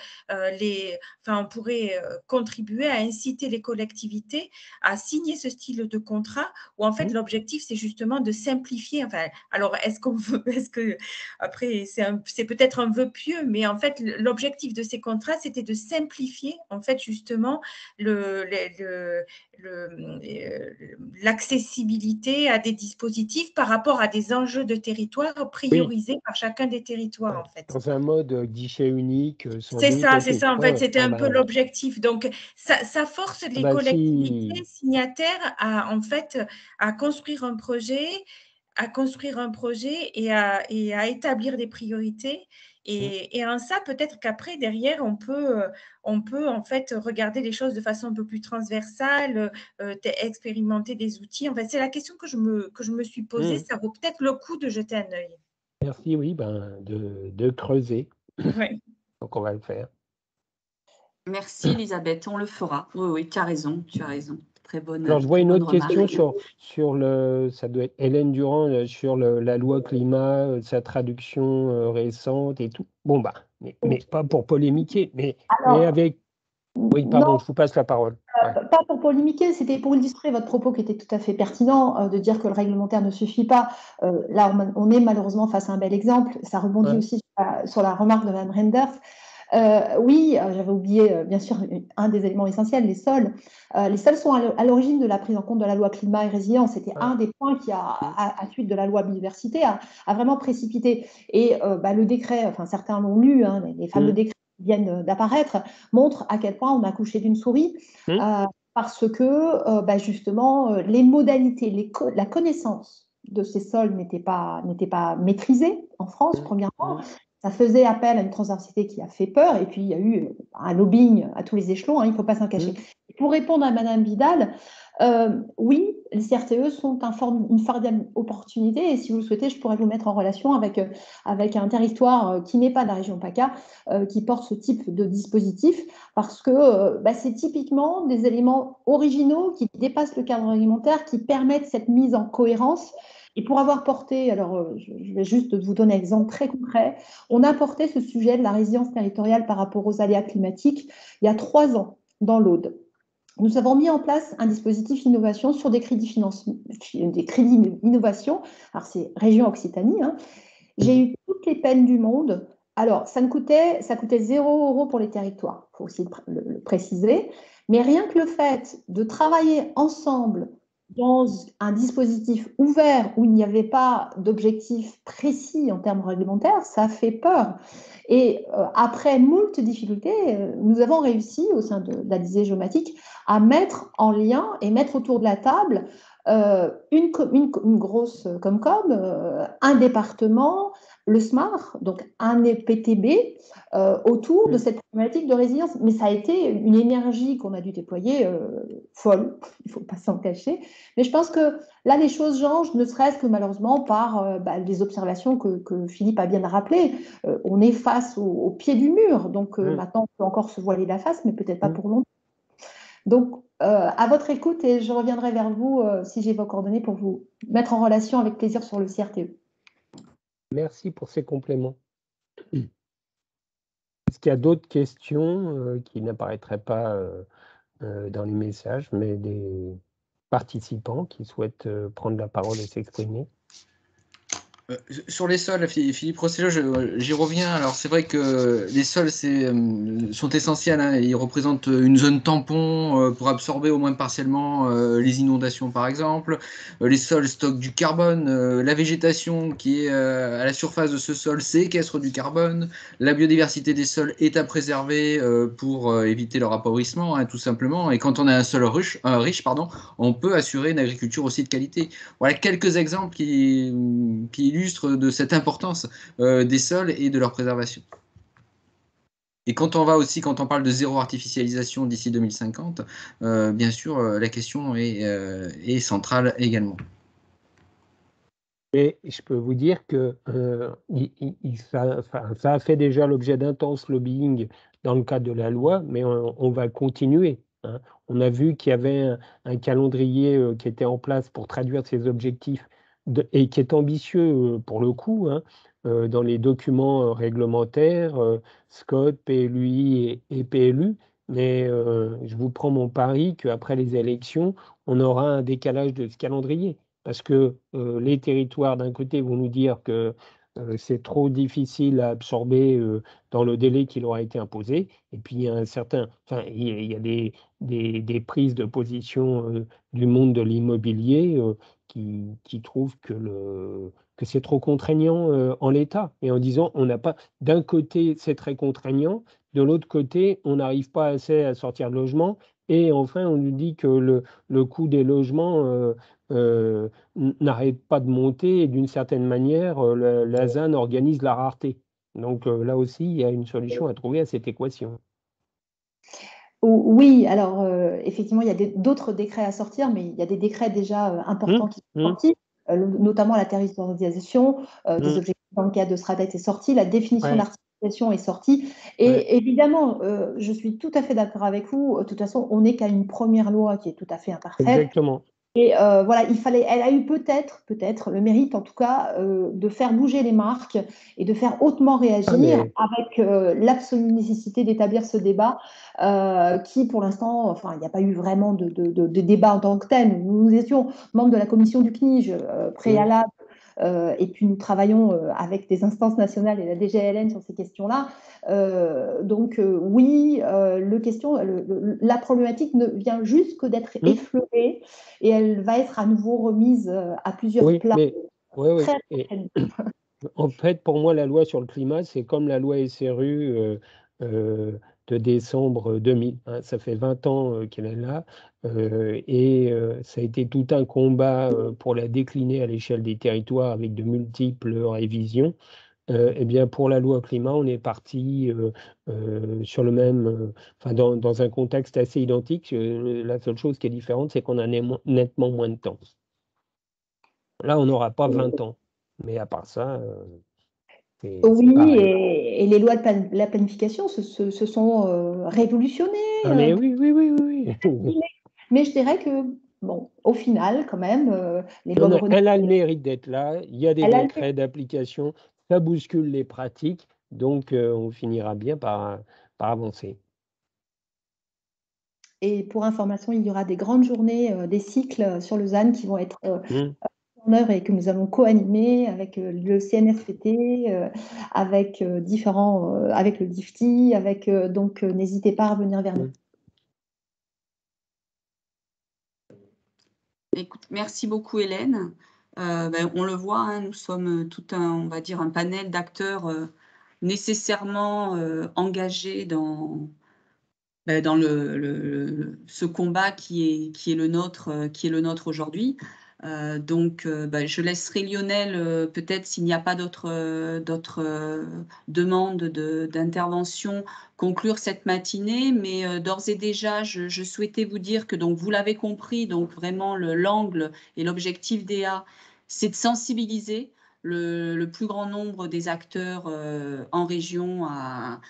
on pourrait contribuer à inciter les collectivités à signer ce style de contrat où, en fait, l'objectif, c'est justement de simplifier. Enfin, alors, après, c'est peut-être un vœu pieux, mais en fait, l'objectif de ces contrats, c'était de simplifier, en fait, justement, l'accessibilité à des dispositifs par rapport à des enjeux de territoire priorisés par chacun des territoires, en fait. Dans un mode guichet unique, sans C'est doute. ça, en fait, c'était un peu l'objectif. Donc, ça force les collectivités signataires à, en fait, à construire un projet et à établir des priorités. Et en ça, peut-être qu'après, derrière, on peut en fait regarder les choses de façon un peu plus transversale, expérimenter des outils. En fait, c'est la question que je me suis posée. Ça vaut peut-être le coup de jeter un œil. Merci, oui, de creuser. Ouais. Donc, on va le faire. Merci, Elisabeth. On le fera. Oui, oui, tu as raison. Très bonne. Alors, je vois une autre remarque. question ça doit être Hélène Durand, sur la loi climat, sa traduction récente et tout. Bon, mais pas pour polémiquer, mais avec… Oui, pardon, je vous passe la parole. Pas pour polémiquer, c'était pour illustrer votre propos qui était tout à fait pertinent, de dire que le réglementaire ne suffit pas. Là, on est malheureusement face à un bel exemple. Ça rebondit aussi sur la remarque de Mme Renders. Oui, j'avais oublié, bien sûr, un des éléments essentiels, les sols. Les sols sont à l'origine de la prise en compte de la loi climat et résilience. C'était un des points qui, à suite de la loi biodiversité, a vraiment précipité. Et le décret, enfin certains l'ont lu, les fameux décrets qui viennent d'apparaître, montrent à quel point on a couché d'une souris. Parce que justement, les modalités, la connaissance de ces sols n'était pas maîtrisée en France, premièrement. Ça faisait appel à une transversalité qui a fait peur, et puis il y a eu un lobbying à tous les échelons, il ne faut pas s'en cacher. Pour répondre à Mme Vidal, oui, les CRTE sont une formidable opportunité, et si vous le souhaitez, je pourrais vous mettre en relation avec un territoire qui n'est pas de la région PACA, qui porte ce type de dispositif, parce que c'est typiquement des éléments originaux qui dépassent le cadre réglementaire, qui permettent cette mise en cohérence. Et pour avoir porté, alors je vais juste vous donner un exemple très concret, on a porté ce sujet de la résilience territoriale par rapport aux aléas climatiques il y a 3 ans dans l'Aude. Nous avons mis en place un dispositif innovation sur des crédits innovation. Alors c'est région Occitanie. J'ai eu toutes les peines du monde. Alors ça coûtait 0 € pour les territoires, il faut aussi le préciser. Mais rien que le fait de travailler ensemble dans un dispositif ouvert où il n'y avait pas d'objectif précis en termes réglementaires, ça fait peur. Et après moult difficultés, nous avons réussi au sein de l'Alizé géomatique à mettre en lien et mettre autour de la table une grosse Comcom, un département, le SMAR, donc un EPTB, autour de cette problématique de résilience. Mais ça a été une énergie qu'on a dû déployer folle, il ne faut pas s'en cacher. Mais je pense que là, les choses changent, ne serait-ce que malheureusement par des observations que Philippe a bien rappelé. On est face au pied du mur, donc maintenant, on peut encore se voiler la face, mais peut-être pas pour longtemps. Donc, à votre écoute, et je reviendrai vers vous si j'ai vos coordonnées pour vous mettre en relation avec plaisir sur le CRTE. Merci pour ces compléments. Est-ce qu'il y a d'autres questions qui n'apparaîtraient pas dans les messages, mais des participants qui souhaitent prendre la parole et s'exprimer? Sur les sols, Philippe Rossello, j'y reviens. Alors c'est vrai que les sols sont essentiels, hein. Ils représentent une zone tampon pour absorber au moins partiellement les inondations par exemple. Les sols stockent du carbone. La végétation qui est à la surface de ce sol séquestre du carbone. La biodiversité des sols est à préserver pour éviter leur appauvrissement, hein, tout simplement. Et quand on a un sol riche, on peut assurer une agriculture aussi de qualité. Voilà quelques exemples qui illustre de cette importance des sols et de leur préservation. Et quand on parle de zéro artificialisation d'ici 2050, bien sûr, la question est centrale également. Et je peux vous dire que ça a fait déjà l'objet d'intenses lobbying dans le cadre de la loi, mais on va continuer, hein. On a vu qu'il y avait un calendrier qui était en place pour traduire ces objectifs et qui est ambitieux pour le coup, hein, dans les documents réglementaires, SCOT, PLUI et PLU. Mais je vous prends mon pari qu'après les élections, on aura un décalage de ce calendrier. Parce que les territoires, d'un côté, vont nous dire que c'est trop difficile à absorber dans le délai qui leur a été imposé. Et puis, il y a il y a des prises de position du monde de l'immobilier qui trouvent que c'est trop contraignant en l'état. Et en disant, on n'a pas, d'un côté, c'est très contraignant, de l'autre côté, on n'arrive pas assez à sortir de logement. Et enfin, on nous dit que le coût des logements n'arrête pas de monter et d'une certaine manière, la ZAN organise la rareté. Donc là aussi, il y a une solution à trouver à cette équation. Oui, alors effectivement, il y a d'autres décrets à sortir, mais il y a des décrets déjà importants qui sont sortis, notamment la territorialisation des objectifs dans le cadre de SRADET est sortie, la définition d'articulation est sortie. Et évidemment, je suis tout à fait d'accord avec vous. De toute façon, on n'est qu'à une première loi qui est tout à fait imparfaite. Exactement. Et voilà, elle a eu peut-être le mérite, en tout cas, de faire bouger les marques et de faire hautement réagir avec l'absolue nécessité d'établir ce débat qui, pour l'instant, enfin, il n'y a pas eu vraiment de débat en tant que tel. Nous étions membres de la commission du CNIJ préalable. Et puis nous travaillons avec des instances nationales et la DGLN sur ces questions-là. Donc oui, la problématique ne vient juste que d'être effleurée et elle va être à nouveau remise à plusieurs plats. En fait, pour moi, la loi sur le climat, c'est comme la loi SRU de décembre 2000. Hein, ça fait 20 ans qu'elle est là. Et ça a été tout un combat pour la décliner à l'échelle des territoires avec de multiples révisions. Eh bien, pour la loi climat, on est parti sur le même, dans un contexte assez identique. La seule chose qui est différente, c'est qu'on a nettement moins de temps. Là, on n'aura pas 20 ans. Mais à part ça, oui, et les lois de la planification se sont révolutionnées. Ah, mais oui. Mais je dirais que, bon, au final, quand même, les lois elle a le mérite d'être là. Il y a des décrets d'application. Ça bouscule les pratiques. Donc, on finira bien par avancer. Et pour information, il y aura des grandes journées, des cycles sur le ZAN qui vont être en œuvre et que nous allons co-animer avec le CNFPT, avec avec le DIFTI, donc n'hésitez pas à revenir vers nous. Écoute, merci beaucoup Hélène. On le voit, hein, nous sommes on va dire un panel d'acteurs nécessairement engagés dans dans ce combat qui est le nôtre aujourd'hui. Donc, je laisserai Lionel, peut-être s'il n'y a pas d'autres demandes d'intervention, conclure cette matinée. Mais d'ores et déjà, je souhaitais vous dire que, donc, vous l'avez compris, donc vraiment l'angle et l'objectif d'EA, c'est de sensibiliser le plus grand nombre des acteurs en région à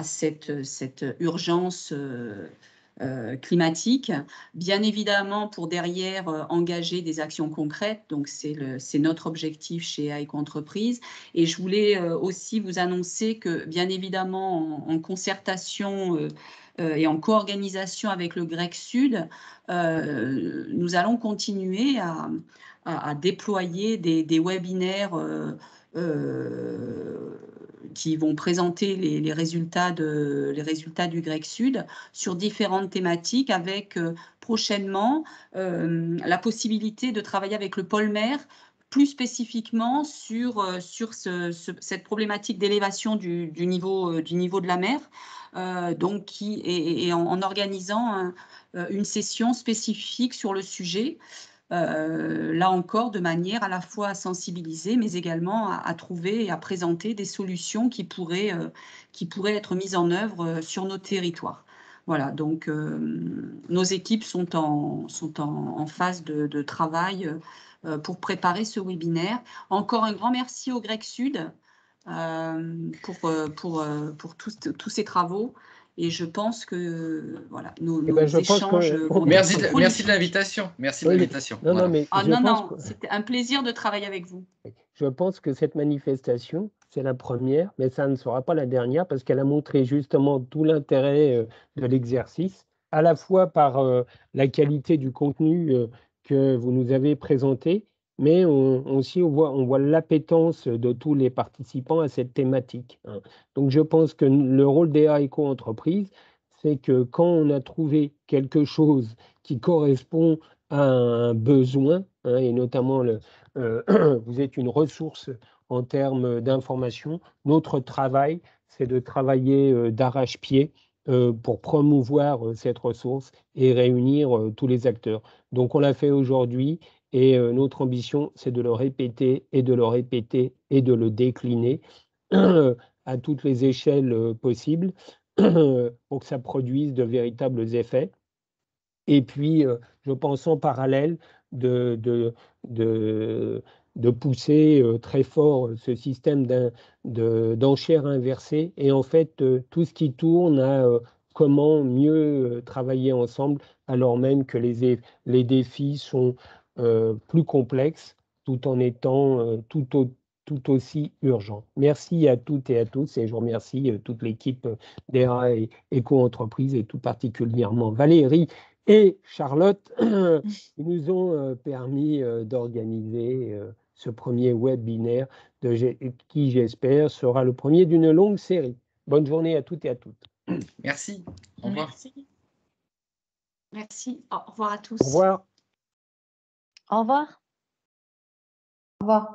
cette urgence climatique, bien évidemment pour derrière engager des actions concrètes. Donc c'est notre objectif chez Eco-Entreprise. Et je voulais aussi vous annoncer que bien évidemment en concertation et en co-organisation avec le GREC Sud, nous allons continuer à déployer des webinaires qui vont présenter les résultats du GREC Sud sur différentes thématiques, avec prochainement la possibilité de travailler avec le pôle mer plus spécifiquement sur cette problématique d'élévation du niveau de la mer, donc en organisant une session spécifique sur le sujet. Là encore, de manière à la fois à sensibiliser, mais également à trouver et à présenter des solutions qui pourraient être mises en œuvre sur nos territoires. Voilà, donc nos équipes sont en phase de travail pour préparer ce webinaire. Encore un grand merci au GREC Sud pour tous ces travaux. Et je pense que voilà, nos échanges. Merci de l'invitation. Merci de l'invitation. C'était un plaisir de travailler avec vous. Je pense que cette manifestation, c'est la première, mais ça ne sera pas la dernière parce qu'elle a montré justement tout l'intérêt de l'exercice, à la fois par la qualité du contenu que vous nous avez présenté, mais on voit l'appétence de tous les participants à cette thématique. Donc je pense que le rôle d'EA Eco-Entreprise, c'est que quand on a trouvé quelque chose qui correspond à un besoin, et notamment vous êtes une ressource en termes d'information, notre travail, c'est de travailler d'arrache-pied pour promouvoir cette ressource et réunir tous les acteurs. Donc on l'a fait aujourd'hui. Et notre ambition, c'est de le répéter et de le répéter et de le décliner à toutes les échelles possibles pour que ça produise de véritables effets. Et puis, je pense en parallèle de pousser très fort ce système d'enchères inversées et en fait, tout ce qui tourne à comment mieux travailler ensemble alors même que les défis sont plus complexes tout en étant tout aussi urgents. Merci à toutes et à tous et je remercie toute l'équipe d'ERA et Eco-Entreprise et tout particulièrement Valérie et Charlotte, qui nous ont permis d'organiser ce premier webinaire qui, j'espère, sera le premier d'une longue série. Bonne journée à toutes et à toutes. Merci. Au revoir. Merci. Au revoir à tous. Au revoir. Au revoir. Au revoir.